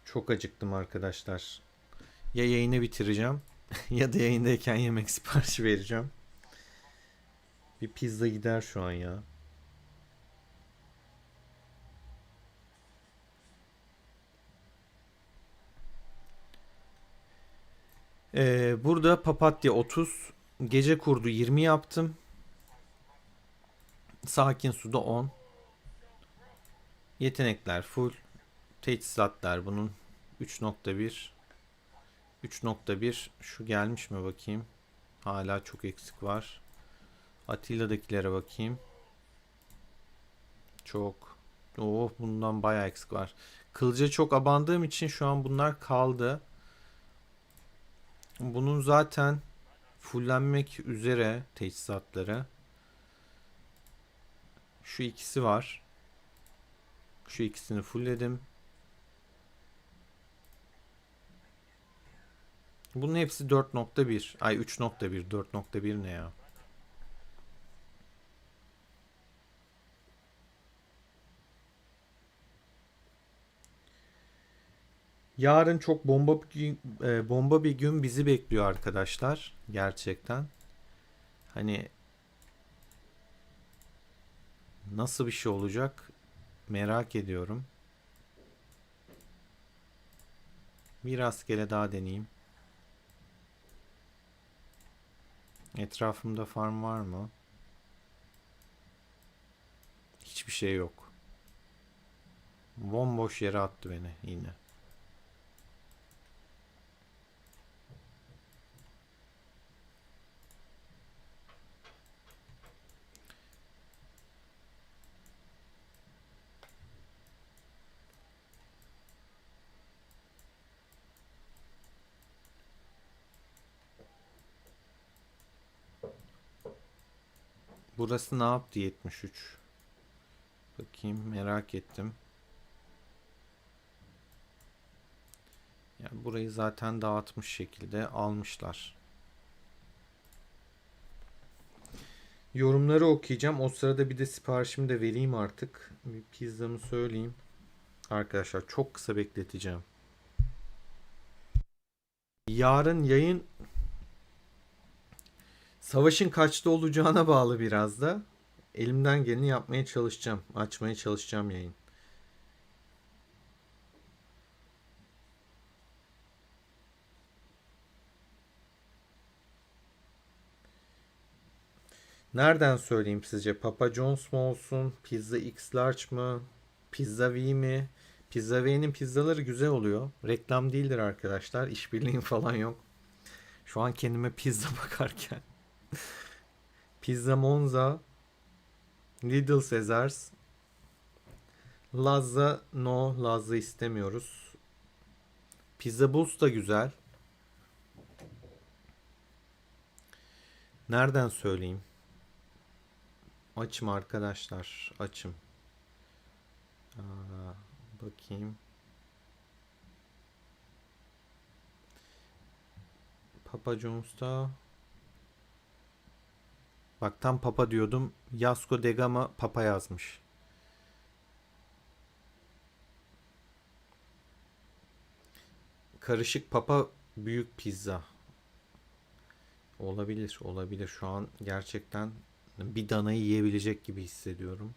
Çok acıktım arkadaşlar. Ya yayını bitireceğim ya da yayındayken yemek siparişi vereceğim. Bir pizza gider şu an ya. Burada papatya 30, gece kurdu 20 yaptım. Sakin suda 10. Yetenekler full. Teçhizatlar bunun 3.1. 3.1 şu gelmiş mi bakayım. Hala çok eksik var. Atilla'dakilere bakayım. Çok. Oh, bundan bayağı eksik var. Kılıca çok abandığım için şu an bunlar kaldı. Bunun zaten fullenmek üzere teçhizatları. Şu ikisi var. Şu ikisini fullledim. Bunun hepsi 4.1. Ay 3.1. 4.1 ne ya? Yarın çok bomba bir gün bizi bekliyor arkadaşlar. Gerçekten. Hani nasıl bir şey olacak merak ediyorum. Bir rastgele daha deneyeyim. Etrafımda farm var mı? Hiçbir şey yok. Bomboş yere attı beni yine. Burası ne yaptı 73? Bakayım merak ettim. Yani burayı zaten dağıtmış şekilde almışlar. Yorumları okuyacağım. O sırada bir de siparişimi de vereyim artık. Bir pizzamı söyleyeyim. Arkadaşlar çok kısa bekleteceğim. Yarın yayın savaşın kaçta olacağına bağlı biraz da. Elimden geleni yapmaya çalışacağım. Açmaya çalışacağım yayın. Nereden söyleyeyim sizce? Papa John's mu olsun? Pizza X Large mı? Pizza V mi? Pizza V'nin pizzaları güzel oluyor. Reklam değildir arkadaşlar. İşbirliğim falan yok. Şu an kendime pizza bakarken. Pizza Monza, Little Caesars, Lazza no, Lazza istemiyoruz. Pizza Bulls da güzel. Nereden söyleyeyim? Açım arkadaşlar, açım. Aa, bakayım. Papa John's'ta. Bak tam Papa diyordum. Yasko de Gama Papa yazmış. Karışık Papa büyük pizza. Olabilir, olabilir. Şu an gerçekten bir danayı yiyebilecek gibi hissediyorum.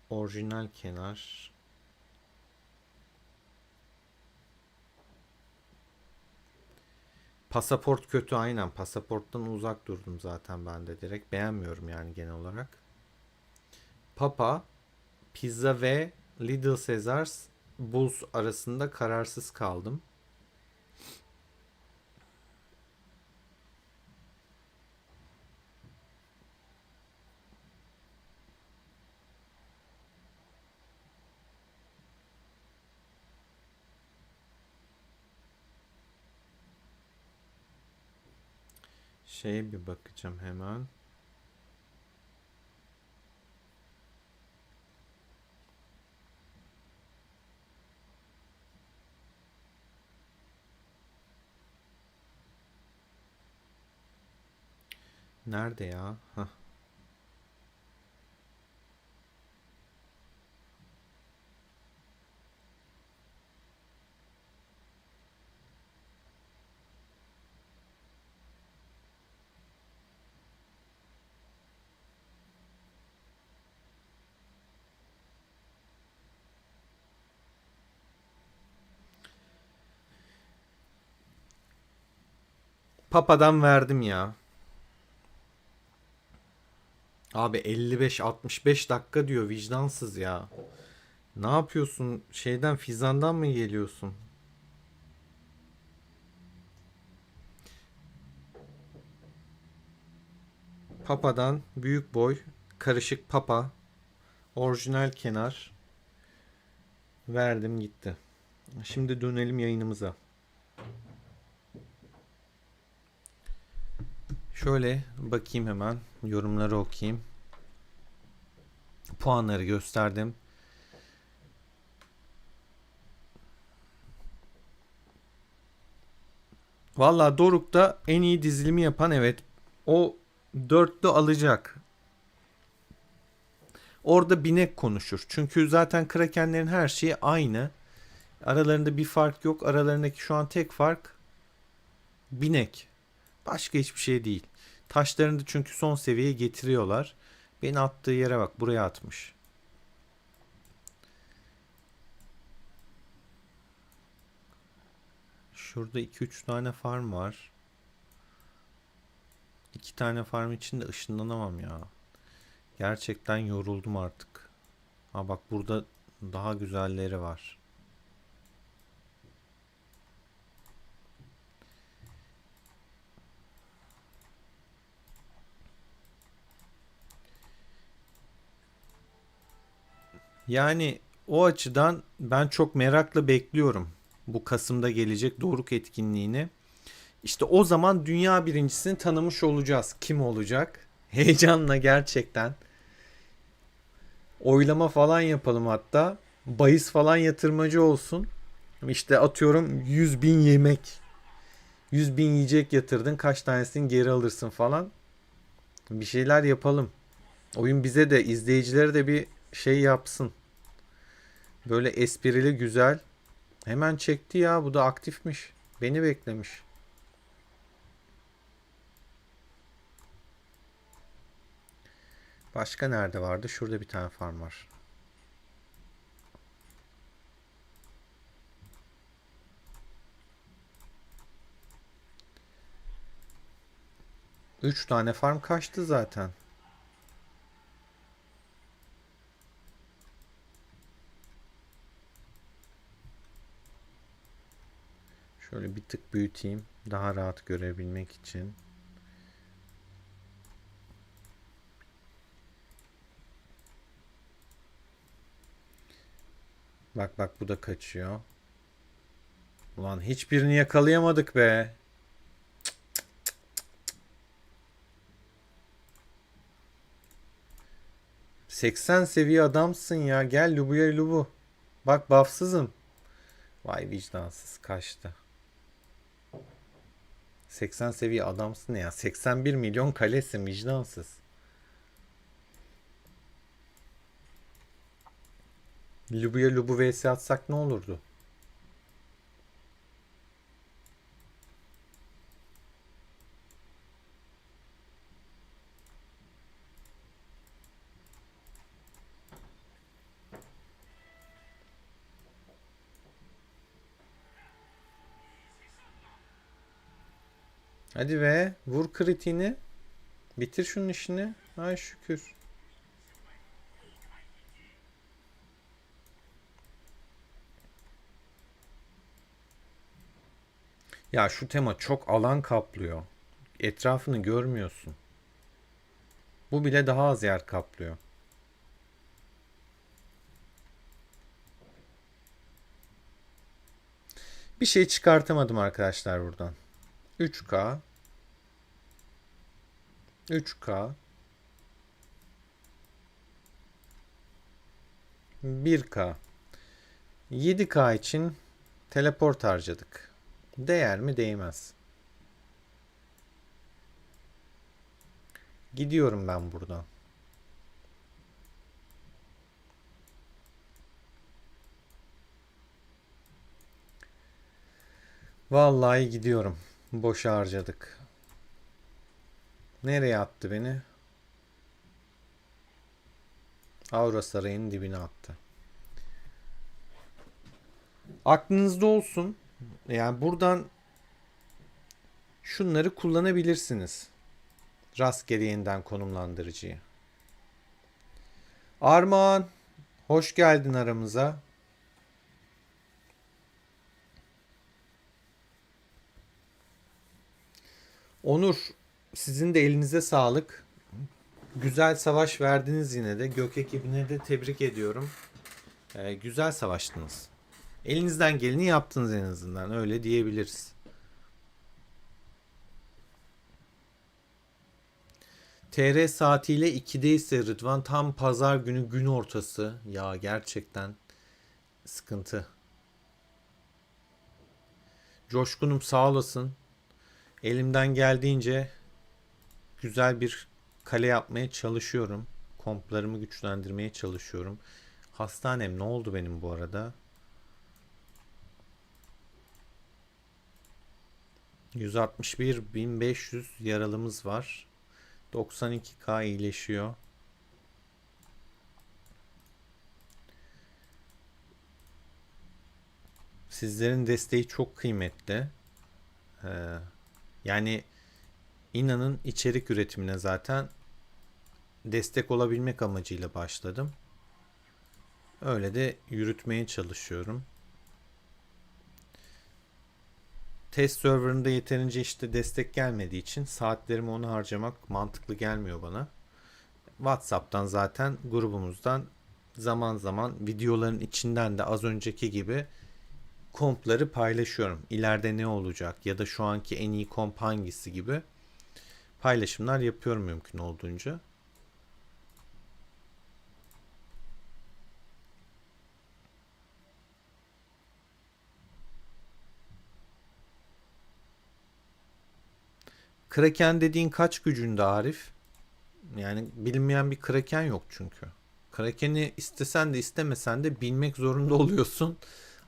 Orijinal kenar. Pasaport kötü aynen. Pasaporttan uzak durdum zaten ben de direkt. Beğenmiyorum yani genel olarak. Papa, Pizza ve Little Caesars Bulls arasında kararsız kaldım. Şeye bir bakacağım hemen. Nerede ya? Hah. Papa'dan verdim ya. Abi 55-65 dakika diyor, vicdansız ya. Ne yapıyorsun? Şeyden, Fizan'dan mı geliyorsun? Papa'dan büyük boy, karışık papa, orijinal kenar verdim gitti. Şimdi dönelim yayınımıza. Şöyle bakayım, hemen yorumları okuyayım. Puanları gösterdim. Valla Doruk'ta en iyi dizilimi yapan, evet, o dörtlü alacak. Orada binek konuşur. Çünkü zaten Krakenlerin her şeyi aynı. Aralarında bir fark yok. Aralarındaki şu an tek fark binek. Başka hiçbir şey değil. Taşlarını da çünkü son seviyeye getiriyorlar. Beni attığı yere bak, buraya atmış. Şurada 2-3 tane farm var. 2 tane farm için de ışınlanamam ya. Gerçekten yoruldum artık. Ha bak, burada daha güzelleri var. Yani o açıdan ben çok merakla bekliyorum bu Kasım'da gelecek Doruk etkinliğini. İşte o zaman dünya birincisini tanımış olacağız. Kim olacak? Heyecanla gerçekten. Oylama falan yapalım hatta. Bahis falan yatırmacı olsun. İşte atıyorum 100 bin yemek. 100 bin yiyecek yatırdın. Kaç tanesini geri alırsın falan. Bir şeyler yapalım. Oyun bize de, izleyicilere de bir şey yapsın. Böyle esprili, güzel. Hemen çekti ya, bu da aktifmiş. Beni beklemiş. Başka nerede vardı? Şurada bir tane farm var. Üç tane farm kaçtı zaten. Şöyle bir tık büyüteyim. Daha rahat görebilmek için. Bak bak, bu da kaçıyor. Ulan hiçbirini yakalayamadık be. 80 seviye adamsın ya. Gel Lubu'ya Lubu. Bak buffsızım. Vay vicdansız, kaçtı. 80 seviye adamsın ya. 81 milyon kalesin, vicdansız. Lubu'ya Lubu vs atsak ne olurdu? Hadi be, vur kritiğini. Bitir şunun işini. Ay şükür. Ya şu tema çok alan kaplıyor. Etrafını görmüyorsun. Bu bile daha az yer kaplıyor. Bir şey çıkartamadım arkadaşlar buradan. 3K 3K 1K 7K için teleport harcadık. Değer mi? Değmez. Gidiyorum ben buradan. Vallahi gidiyorum. Boşa harcadık. Nereye attı beni? Avra Sarayı'nın dibine attı. Aklınızda olsun. Yani buradan şunları kullanabilirsiniz. Rastgele yeniden konumlandırıcıyı. Armağan, hoş geldin aramıza. Onur, sizin de elinize sağlık. Güzel savaş verdiniz yine de. Gök ekibine de tebrik ediyorum. Güzel savaştınız. Elinizden geleni yaptınız en azından. Öyle diyebiliriz. TR saatiyle 2'deyse Rıdvan, tam pazar günü gün ortası. Ya gerçekten sıkıntı. Coşkunum, sağ olasın. Elimden geldiğince güzel bir kale yapmaya çalışıyorum. Komplarımı güçlendirmeye çalışıyorum. Hastanem ne oldu benim bu arada? 161.500 yaralımız var. 92k iyileşiyor. Sizlerin desteği çok kıymetli. Yani inanın içerik üretimine zaten destek olabilmek amacıyla başladım. Öyle de yürütmeye çalışıyorum. Test serverında yeterince işte destek gelmediği için saatlerimi ona harcamak mantıklı gelmiyor bana. WhatsApp'tan zaten grubumuzdan zaman zaman videoların içinden de az önceki gibi kompları paylaşıyorum. İleride ne olacak ya da şu anki en iyi komp hangisi gibi paylaşımlar yapıyorum mümkün olduğunca. Kraken dediğin kaç gücünde Arif? Yani bilinmeyen bir kraken yok çünkü. Kraken'i istesen de istemesen de bilmek zorunda oluyorsun.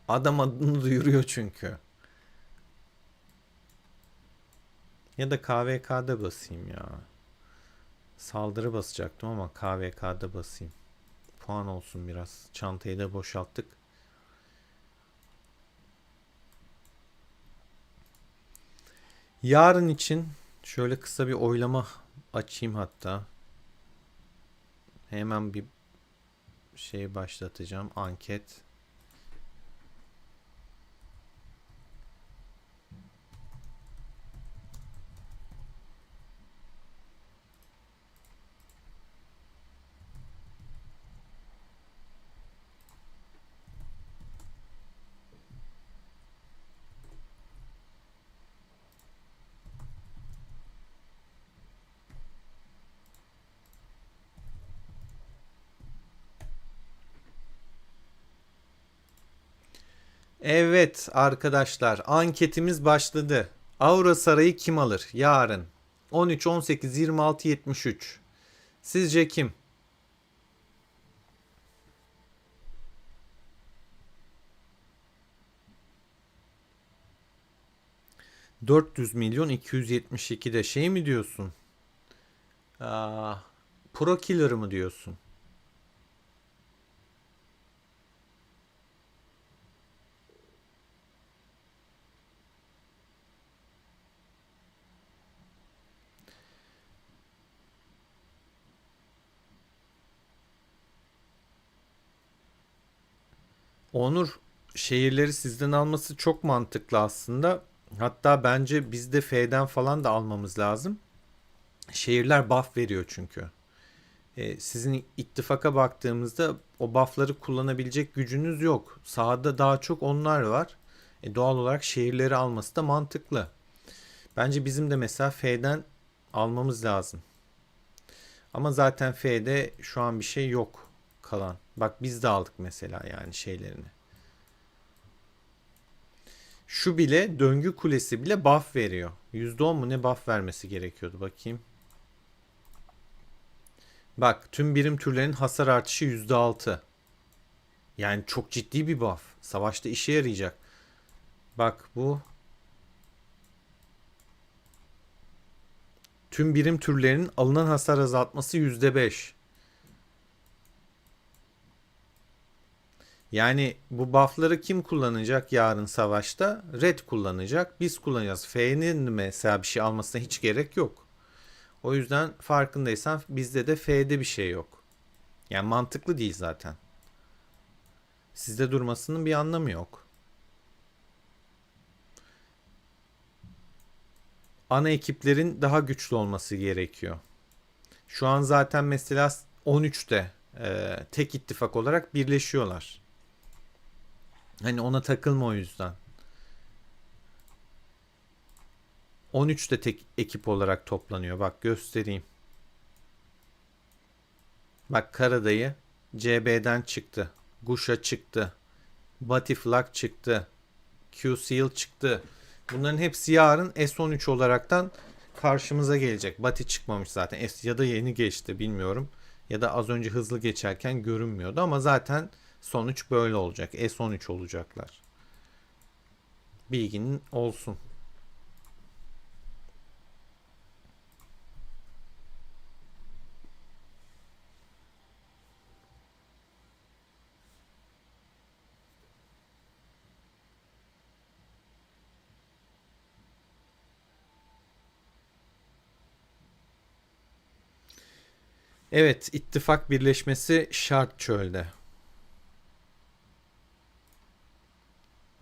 Adam adını duyuruyor çünkü. Ya da KVK'da basayım ya. Saldırı basacaktım ama KVK'da basayım. Puan olsun biraz. Çantayı da boşalttık. Yarın için şöyle kısa bir oylama açayım hatta. Hemen bir şey başlatacağım. Anket. Evet arkadaşlar, anketimiz başladı. Aura Sarayı kim alır? Yarın. 13, 18, 26, 73. Sizce kim? ...400.272'de şey mi diyorsun? Aa, Pro Killer mı diyorsun? Onur, şehirleri sizden alması çok mantıklı aslında. Hatta bence biz de F'den falan da almamız lazım. Şehirler buff veriyor çünkü. Sizin ittifaka baktığımızda o buff'ları kullanabilecek gücünüz yok. Sahada daha çok onlar var. Doğal olarak şehirleri alması da mantıklı. Bence bizim de mesela F'den almamız lazım. Ama zaten F'de şu an bir şey yok kalan. Bak biz de aldık mesela yani şeylerini. Şu bile, döngü kulesi bile buff veriyor. %10 mu ne buff vermesi gerekiyordu bakayım. Bak, tüm birim türlerinin hasar artışı %6. Yani çok ciddi bir buff. Savaşta işe yarayacak. Bak bu tüm birim türlerinin alınan hasar azaltması %5. Yani bu buff'ları kim kullanacak yarın savaşta? Red kullanacak. Biz kullanacağız. F'nin mesela bir şey almasına hiç gerek yok. O yüzden farkındaysan bizde de F'de bir şey yok. Yani mantıklı değil zaten. Sizde durmasının bir anlamı yok. Ana ekiplerin daha güçlü olması gerekiyor. Şu an zaten mesela 13'te tek ittifak olarak birleşiyorlar. Hani ona takılma o yüzden. 13'te tek ekip olarak toplanıyor. Bak göstereyim. Bak Karadayı CB'den çıktı. Guş'a çıktı. Batiflak çıktı. Q-Seal çıktı. Bunların hepsi yarın S13 olaraktan karşımıza gelecek. Bati çıkmamış zaten. Ya da yeni geçti bilmiyorum. Ya da az önce hızlı geçerken görünmüyordu ama zaten sonuç böyle olacak. S13 olacaklar. Bilginin olsun. Evet, ittifak birleşmesi şart çölde.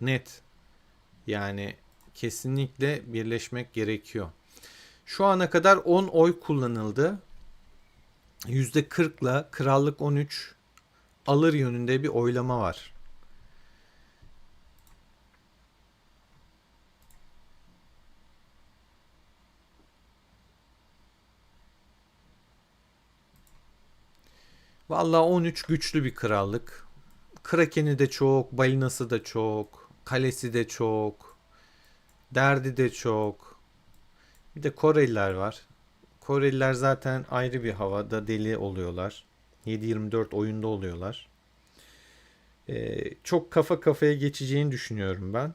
Net. Yani kesinlikle birleşmek gerekiyor. Şu ana kadar 10 oy kullanıldı. %40'la Krallık 13 alır yönünde bir oylama var. Vallahi 13 güçlü bir krallık. Kraken'i de çok, balinası da çok, kalesi de çok, derdi de çok. Bir de Koreliler var. Koreliler zaten ayrı bir havada deli oluyorlar. 7-24 oyunda oluyorlar. Çok kafa kafaya geçeceğini düşünüyorum ben.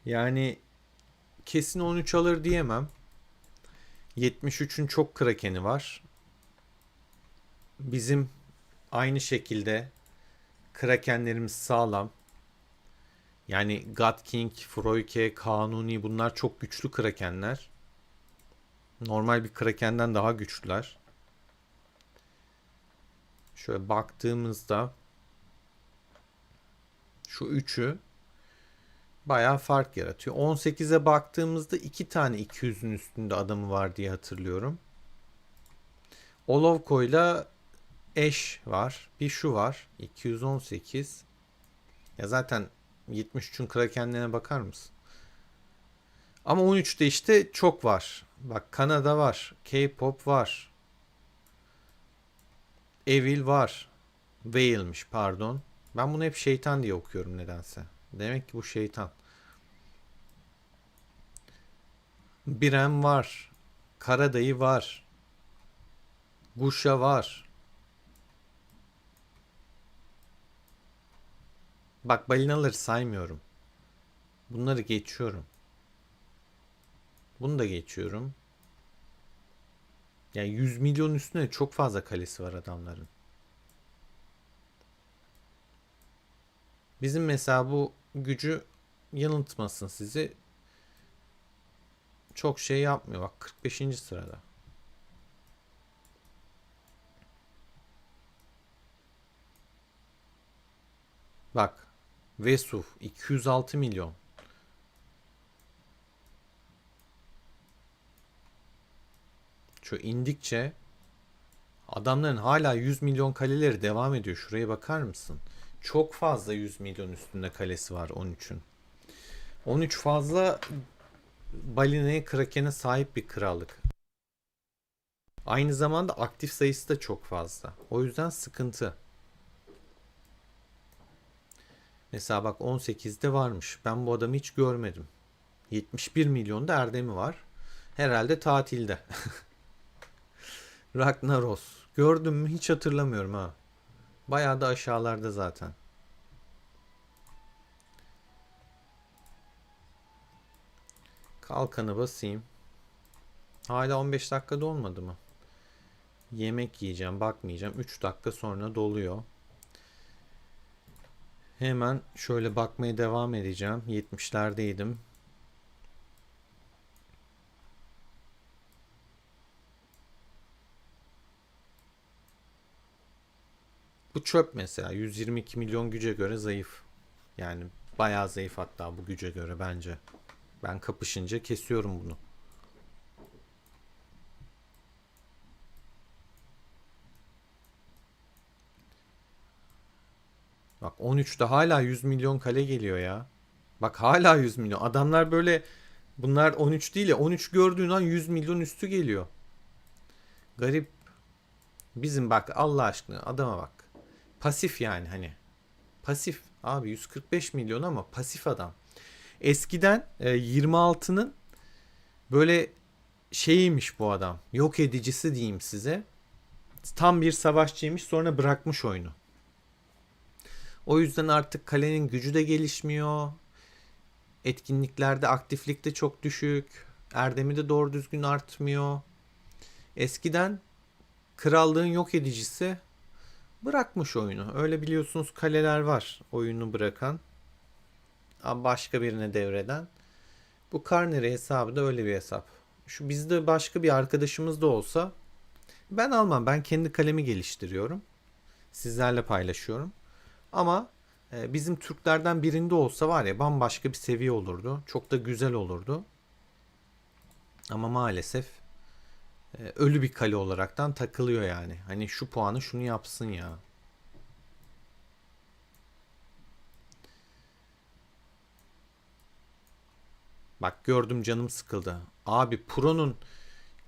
Yani kesin 13 alır diyemem. 73'ün çok Kraken'i var. Bizim aynı şekilde Krakenlerimiz sağlam. Yani God King, Froike, Kanuni bunlar çok güçlü Krakenler. Normal bir Kraken'den daha güçlüler. Şöyle baktığımızda şu üçü bayağı fark yaratıyor. 18'e baktığımızda 2 tane 200'ün üstünde adamı var diye hatırlıyorum. Olovko'yla eş var. Bir şu var. 218. Ya zaten 73'ün Kraken'lerine bakar mısın? Ama 13'te işte çok var. Bak Kanada var. K-pop var. Evil var. Veil'miş pardon. Ben bunu hep şeytan diye okuyorum nedense. Demek ki bu şeytan. Birem var. Karadayı var. Guşa var. Bak balinaları saymıyorum. Bunları geçiyorum. Bunu da geçiyorum. Yani 100 milyon üstüne çok fazla kalesi var adamların. Bizim mesela bu gücü yanıltmasın sizi. Çok şey yapmıyor. Bak 45. sırada. Bak Vesuv 206 milyon. Şu indikçe adamların hala 100 milyon kaleleri devam ediyor. Şuraya bakar mısın? Çok fazla 100 milyon üstünde kalesi var 13'ün. 13 fazla balineye, krakene sahip bir krallık. Aynı zamanda aktif sayısı da çok fazla. O yüzden sıkıntı. Mesela bak 18'de varmış. Ben bu adamı hiç görmedim. 71 milyonda Erdem'i var. Herhalde tatilde. Ragnaros. Gördüm mü hiç hatırlamıyorum ha. Bayağı da aşağılarda zaten. Kalkanı basayım. Hala 15 dakikada olmadı mı? Yemek yiyeceğim, bakmayacağım. 3 dakika sonra doluyor. Hemen şöyle bakmaya devam edeceğim. 70'lerdeydim. Bu çöp mesela. 122 milyon güce göre zayıf. Yani bayağı zayıf hatta bu güce göre bence. Ben kapışınca kesiyorum bunu. Bak 13'te hala 100 milyon kale geliyor ya. Bak hala 100 milyon. Adamlar böyle bunlar 13 değil ya 13 gördüğün an 100 milyon üstü geliyor. Garip. Bizim bak Allah aşkına adama bak. Pasif yani hani. Pasif. Abi 145 milyon ama pasif adam. Eskiden 26'nın böyle şeyiymiş bu adam. Yok edicisi diyeyim size. Tam bir savaşçıymış sonra bırakmış oyunu. O yüzden artık kalenin gücü de gelişmiyor. Etkinliklerde aktiflik de çok düşük. Erdemi de doğru düzgün artmıyor. Eskiden krallığın yok edicisi bırakmış oyunu. Öyle biliyorsunuz kaleler var oyunu bırakan. Başka birine devreden. Bu Carnegie hesabı da öyle bir hesap. Şu bizde başka bir arkadaşımız da olsa ben almam. Ben kendi kalemi geliştiriyorum. Sizlerle paylaşıyorum. Ama bizim Türklerden birinde olsa var ya bambaşka bir seviye olurdu. Çok da güzel olurdu. Ama maalesef ölü bir kale olaraktan takılıyor yani. Hani şu puanı şunu yapsın ya. Bak gördüm canım sıkıldı. Abi Pro'nun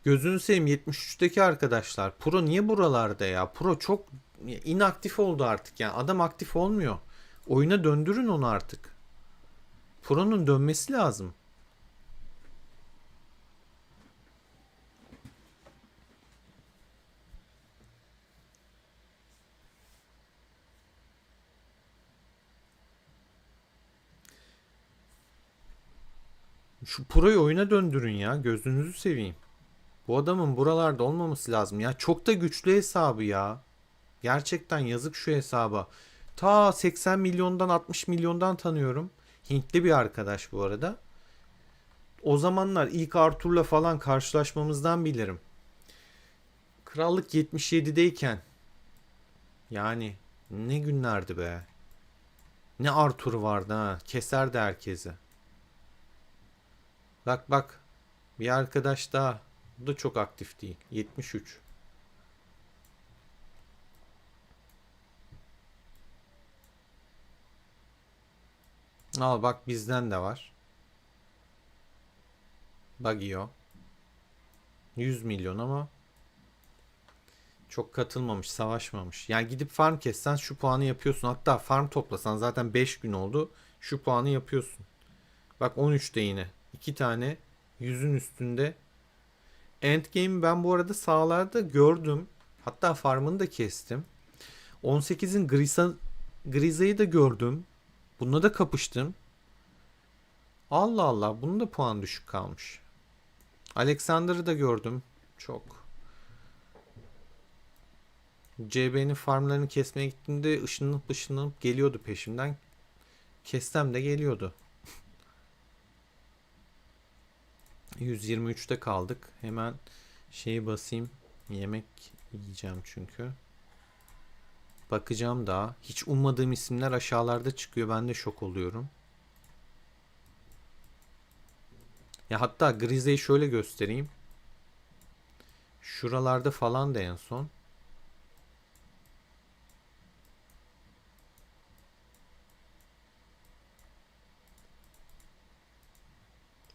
gözünü seveyim 73'teki arkadaşlar. Pro niye buralarda ya? Pro çok inaktif oldu artık yani. Adam aktif olmuyor. Oyuna döndürün onu artık. Pro'nun dönmesi lazım. Şu Pro'yu oyuna döndürün ya. Gözünüzü seveyim. Bu adamın buralarda olmaması lazım ya. Çok da güçlü hesabı ya. Gerçekten yazık şu hesaba. Ta 80 milyondan 60 milyondan tanıyorum. Hintli bir arkadaş bu arada. O zamanlar ilk Arthur'la falan karşılaşmamızdan bilirim. Krallık 77'deyken yani ne günlerdi be. Ne Arthur vardı ha. Keserdi herkesi. Bak bak. Bir arkadaş daha. Bu da çok aktif değil. 73. Al bak bizden de var. Bagio. 100 milyon ama çok katılmamış, savaşmamış. Yani gidip farm kessen şu puanı yapıyorsun. Hatta farm toplasan zaten 5 gün oldu. Şu puanı yapıyorsun. Bak 13'te yine. 2 tane 100'ün üstünde. Endgame'i ben bu arada sahalarda gördüm. Hatta farmını da kestim. 18'in Grisa'yı da gördüm. Bununla da kapıştım. Allah Allah bunun da puan düşük kalmış. Alexander'ı da gördüm. Çok. CB'nin farmlarını kesmeye gittiğimde ışınlanıp geliyordu peşimden. Kestem de geliyordu. 123'te kaldık. Hemen şeyi basayım. Yemek yiyeceğim çünkü. Bakacağım daha. Hiç ummadığım isimler aşağılarda çıkıyor. Ben de şok oluyorum. Ya hatta Grize'yi şöyle göstereyim. Şuralarda falan da en son.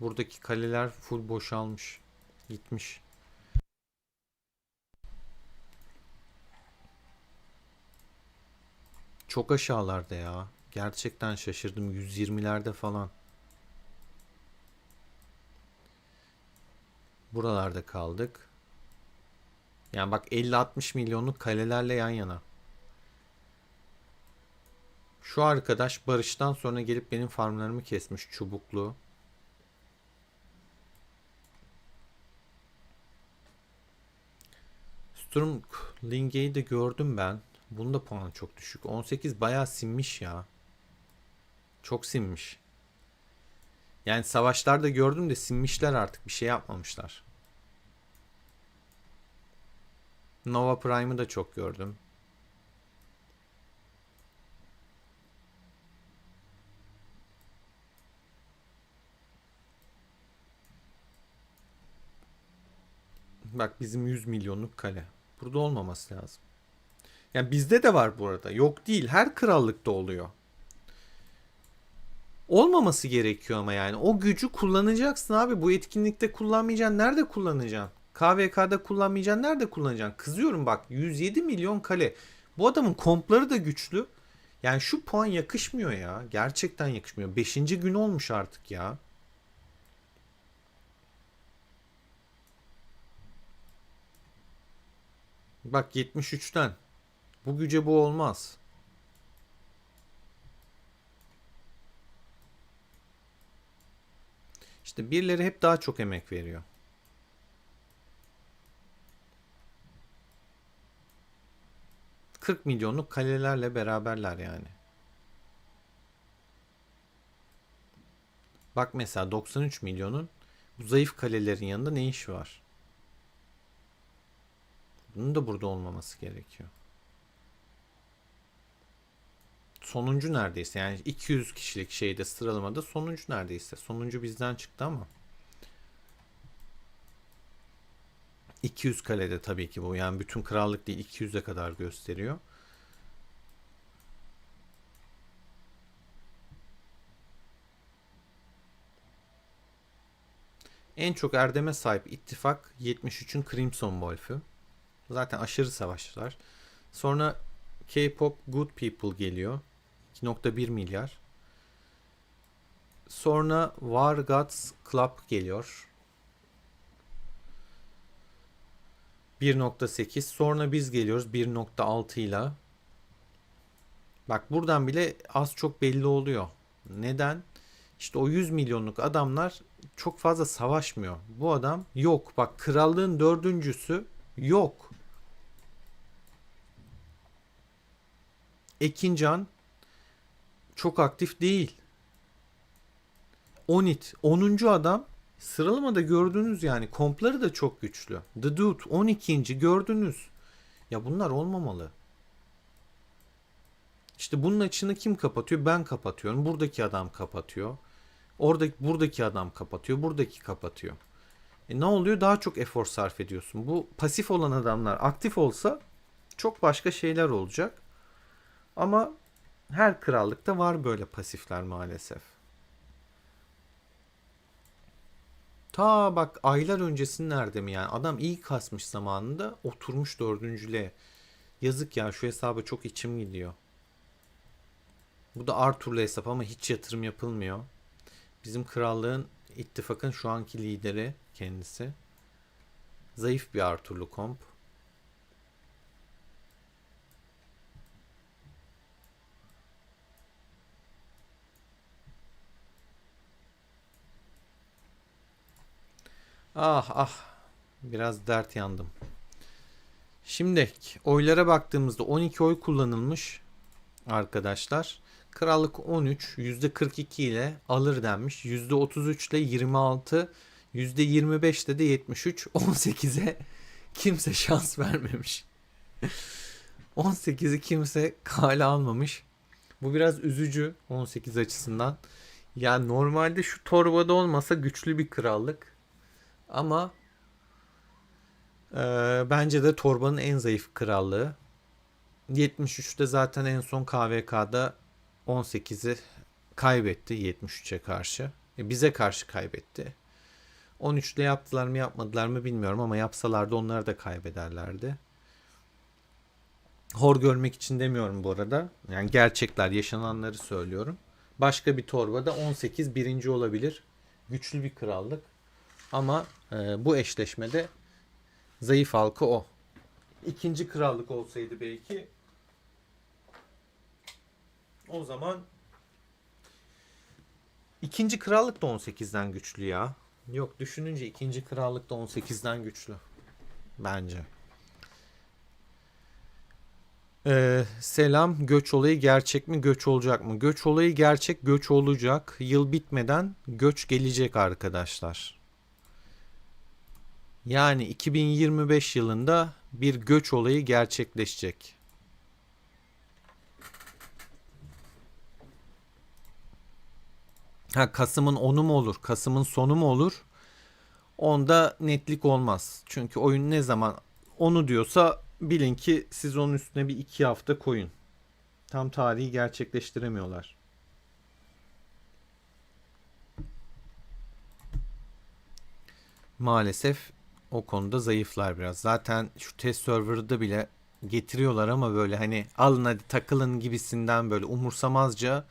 Buradaki kaleler full boşalmış. Gitmiş. Çok aşağılarda ya. Gerçekten şaşırdım. 120'lerde falan. Buralarda kaldık. Yani bak 50-60 milyonluk kalelerle yan yana. Şu arkadaş barıştan sonra gelip benim farmlarımı kesmiş çubuklu. Sturmlinge'yi de gördüm ben. Bunun da puanı çok düşük. 18 bayağı sinmiş ya. Çok sinmiş. Yani savaşlarda gördüm de sinmişler artık. Bir şey yapmamışlar. Nova Prime'ı da çok gördüm. Bak bizim 100 milyonluk kale. Burada olmaması lazım. Yani bizde de var bu arada. Yok değil. Her krallıkta oluyor. Olmaması gerekiyor ama yani. O gücü kullanacaksın abi. Bu etkinlikte kullanmayacaksın. Nerede kullanacaksın? KVK'da kullanmayacaksın. Nerede kullanacaksın? Kızıyorum bak. 107 milyon kale. Bu adamın kompları da güçlü. Yani şu puan yakışmıyor ya. Gerçekten yakışmıyor. 5. gün olmuş artık ya. Bak 73'ten. Bu güce bu olmaz. İşte birileri hep daha çok emek veriyor. ...40 milyonluk kalelerle beraberler yani. Bak mesela 93 milyonun bu zayıf kalelerin yanında ne işi var? Bunun da burada olmaması gerekiyor. Sonuncu neredeyse yani 200 kişilik şeyde sıralamada sonuncu neredeyse. Sonuncu bizden çıktı ama. 200 kalede tabii ki bu. Yani bütün krallık değil 200'e kadar gösteriyor. En çok erdeme sahip ittifak 73'ün Crimson Wolf'ü. Zaten aşırı savaşçılar. Sonra K-pop Good People geliyor. 2.1 milyar. Sonra War Gods Club geliyor. 1.8. Sonra biz geliyoruz 1.6 ile. Bak buradan bile az çok belli oluyor. Neden? İşte o 100 milyonluk adamlar çok fazla savaşmıyor. Bu adam yok. Bak krallığın dördüncüsü yok. Ekincan çok aktif değil. Onit 10. adam sıralamada gördünüz yani kompları da çok güçlü. The Dude 12. gördünüz. Ya bunlar olmamalı. İşte bunun açını kim kapatıyor? Ben kapatıyorum. Buradaki adam kapatıyor. Buradaki adam kapatıyor. Buradaki kapatıyor. Ne oluyor? Daha çok efor sarf ediyorsun. Bu pasif olan adamlar aktif olsa çok başka şeyler olacak. Ama her krallıkta var böyle pasifler maalesef. Ta bak aylar öncesinin nerede mi yani? Adam iyi kasmış zamanında oturmuş dördüncülüğe. Yazık ya şu hesaba çok içim gidiyor. Bu da Arthur'lu hesap ama hiç yatırım yapılmıyor. Bizim krallığın ittifakın şu anki lideri kendisi. Zayıf bir Arthur'lu komp. Ah ah. Biraz dert yandım. Şimdi oylara baktığımızda 12 oy kullanılmış arkadaşlar. Krallık 13 %42 ile alır denmiş. %33 ile 26, %25'te de 73, 18'e kimse şans vermemiş. 18'i kimse kale almamış. Bu biraz üzücü 18 açısından. Yani normalde şu torbada olmasa güçlü bir krallık. Ama bence de torbanın en zayıf krallığı. 73'te zaten en son KVK'da 18'i kaybetti 73'e karşı. Bize karşı kaybetti. 13'te yaptılar mı yapmadılar mı bilmiyorum ama yapsalardı onlar da kaybederlerdi. Hor görmek için demiyorum bu arada. Yani gerçekler, yaşananları söylüyorum. Başka bir torbada 18 birinci olabilir. Güçlü bir krallık. Ama bu eşleşmede zayıf halkı o. İkinci krallık olsaydı belki o zaman ikinci krallık da 18'den güçlü ya. Yok, düşününce ikinci krallık da 18'den güçlü. Bence. Selam. Göç olayı gerçek mi? Göç olacak mı? Göç olayı gerçek. Göç olacak. Yıl bitmeden göç gelecek arkadaşlar. Yani 2025 yılında bir göç olayı gerçekleşecek. Ha, Kasım'ın 10'u mu olur? Kasım'ın sonu mu olur? Onda netlik olmaz. Çünkü oyun ne zaman onu diyorsa bilin ki siz onun üstüne bir 2 hafta koyun. Tam tarihi gerçekleştiremiyorlar. Maalesef o konuda zayıflar biraz. Zaten şu test server'da bile getiriyorlar ama böyle hani alın hadi takılın gibisinden böyle umursamazca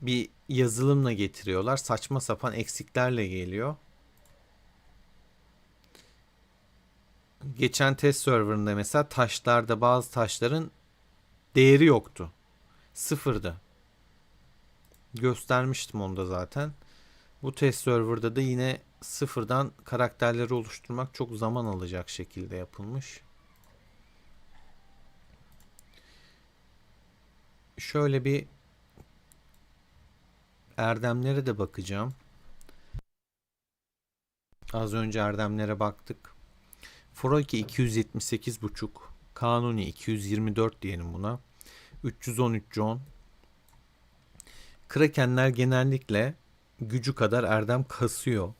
bir yazılımla getiriyorlar. Saçma sapan eksiklerle geliyor. Geçen test server'ında mesela taşlarda bazı taşların değeri yoktu. Sıfırdı. Göstermiştim onu da zaten. Bu test server'da da yine sıfırdan karakterleri oluşturmak çok zaman alacak şekilde yapılmış. Şöyle bir erdemlere de bakacağım. Az önce erdemlere baktık. Froki 278.5, Kanuni 224 diyelim buna. 313 John. Krakenler genellikle gücü kadar erdem kasıyor.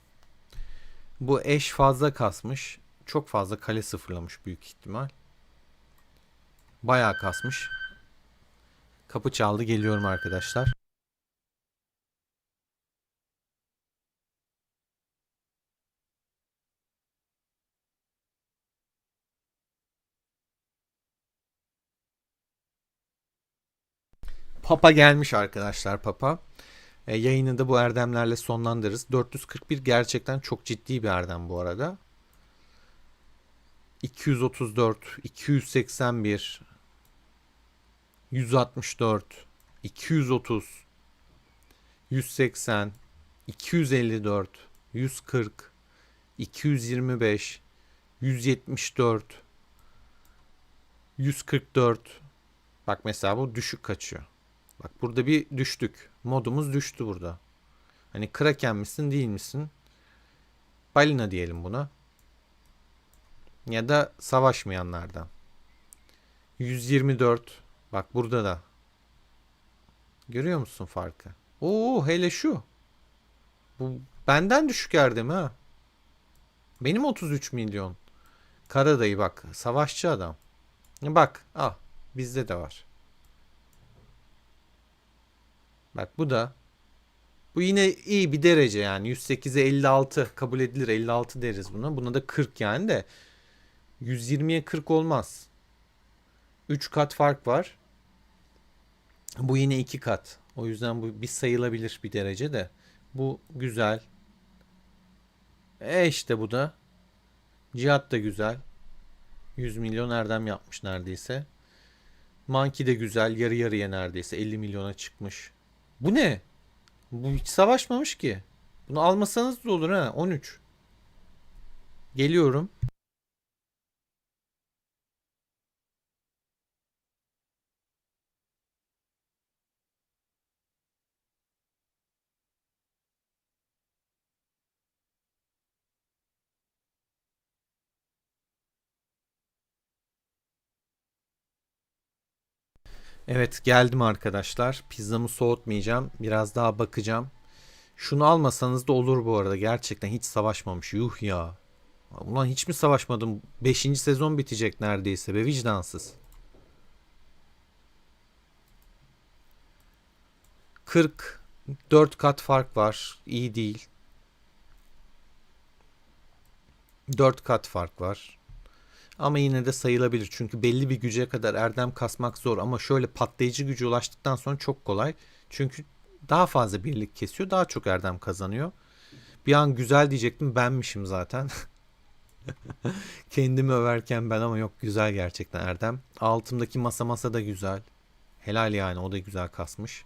Bu eş fazla kasmış. Çok fazla kale sıfırlamış büyük ihtimal. Bayağı kasmış. Kapı çaldı, geliyorum arkadaşlar. Papa gelmiş arkadaşlar, Papa. Yayını da bu erdemlerle sonlandırırız. 441 gerçekten çok ciddi bir erdem bu arada. 234, 281, 164, 230, 180, 254, 140, 225, 174, 144. Bak mesela bu düşük kaçıyor. Bak burada bir düştük. Modumuz düştü burada. Hani Kraken misin değil misin? Balina diyelim buna. Ya da savaşmayanlardan. 124. Bak burada da. Görüyor musun farkı? Oo, hele şu. Bu benden düşük erdem ha. Benim 33 milyon. Karadayı bak. Savaşçı adam. Bak. Ah. Bizde de var. Bak bu da. Bu yine iyi bir derece yani. 108'e 56 kabul edilir. 56 deriz buna. Buna da 40 yani de. 120'ye 40 olmaz. 3 kat fark var. Bu yine 2 kat. O yüzden bu bir sayılabilir bir derece de. Bu güzel. İşte bu da. Cihat da güzel. 100 milyon erdem yapmış neredeyse. Monkey de güzel. Yarı yarıya neredeyse. 50 milyona çıkmış. Bu ne? Bu hiç savaşmamış ki. Bunu almasanız da olur ha. 13. Geliyorum. Evet, geldim arkadaşlar. Pizzamı soğutmayacağım. Biraz daha bakacağım. Şunu almasanız da olur bu arada. Gerçekten hiç savaşmamış. Yuh ya. Ulan hiç mi savaşmadım? 5. sezon bitecek neredeyse be vicdansız. 44 kat fark var. İyi değil. 4 kat fark var. Ama yine de sayılabilir. Çünkü belli bir güce kadar erdem kasmak zor. Ama şöyle patlayıcı güce ulaştıktan sonra çok kolay. Çünkü daha fazla birlik kesiyor. Daha çok erdem kazanıyor. Bir an güzel diyecektim. Benmişim zaten. Kendimi överken ben, ama yok, güzel gerçekten erdem. Altımdaki masa da güzel. Helal yani, o da güzel kasmış.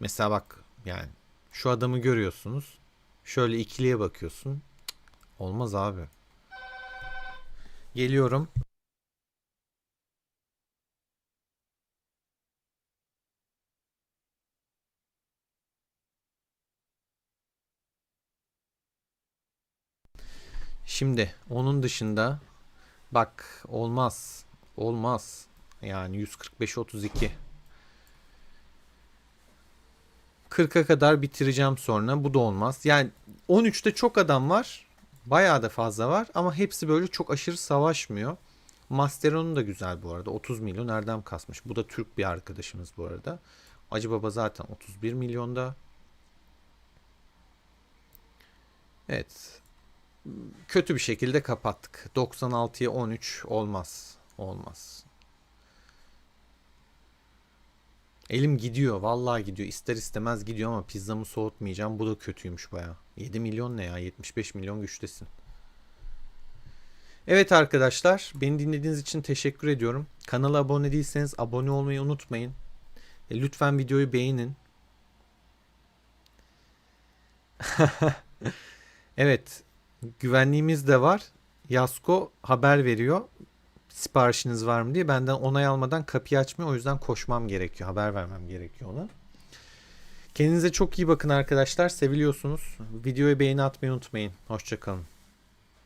Mesela bak yani şu adamı görüyorsunuz. Şöyle ikiliye bakıyorsun. Olmaz abi. Geliyorum. Şimdi onun dışında bak, olmaz. Olmaz. Yani 145 32. 40'a kadar bitireceğim sonra. Bu da olmaz. Yani 13'te çok adam var. Bayağı da fazla var ama hepsi böyle çok aşırı savaşmıyor. Masteron'un da güzel bu arada. 30 milyon erdem kasmış. Bu da Türk bir arkadaşımız bu arada. Acı Baba zaten 31 milyonda. Evet. Kötü bir şekilde kapattık. 96'ya 13 olmaz. Olmaz. Elim gidiyor. Vallahi gidiyor. İster istemez gidiyor ama pizzamı soğutmayacağım. Bu da kötüymüş baya. 7 milyon ne ya? 75 milyon güçtesin. Evet arkadaşlar, beni dinlediğiniz için teşekkür ediyorum. Kanala abone değilseniz abone olmayı unutmayın. Lütfen videoyu beğenin. Evet, güvenliğimiz de var. Yasko haber veriyor. Siparişiniz var mı diye. Benden onay almadan kapıyı açmıyor. O yüzden koşmam gerekiyor. Haber vermem gerekiyor ona. Kendinize çok iyi bakın arkadaşlar. Seviliyorsunuz. Videoya beğeni atmayı unutmayın. Hoşçakalın.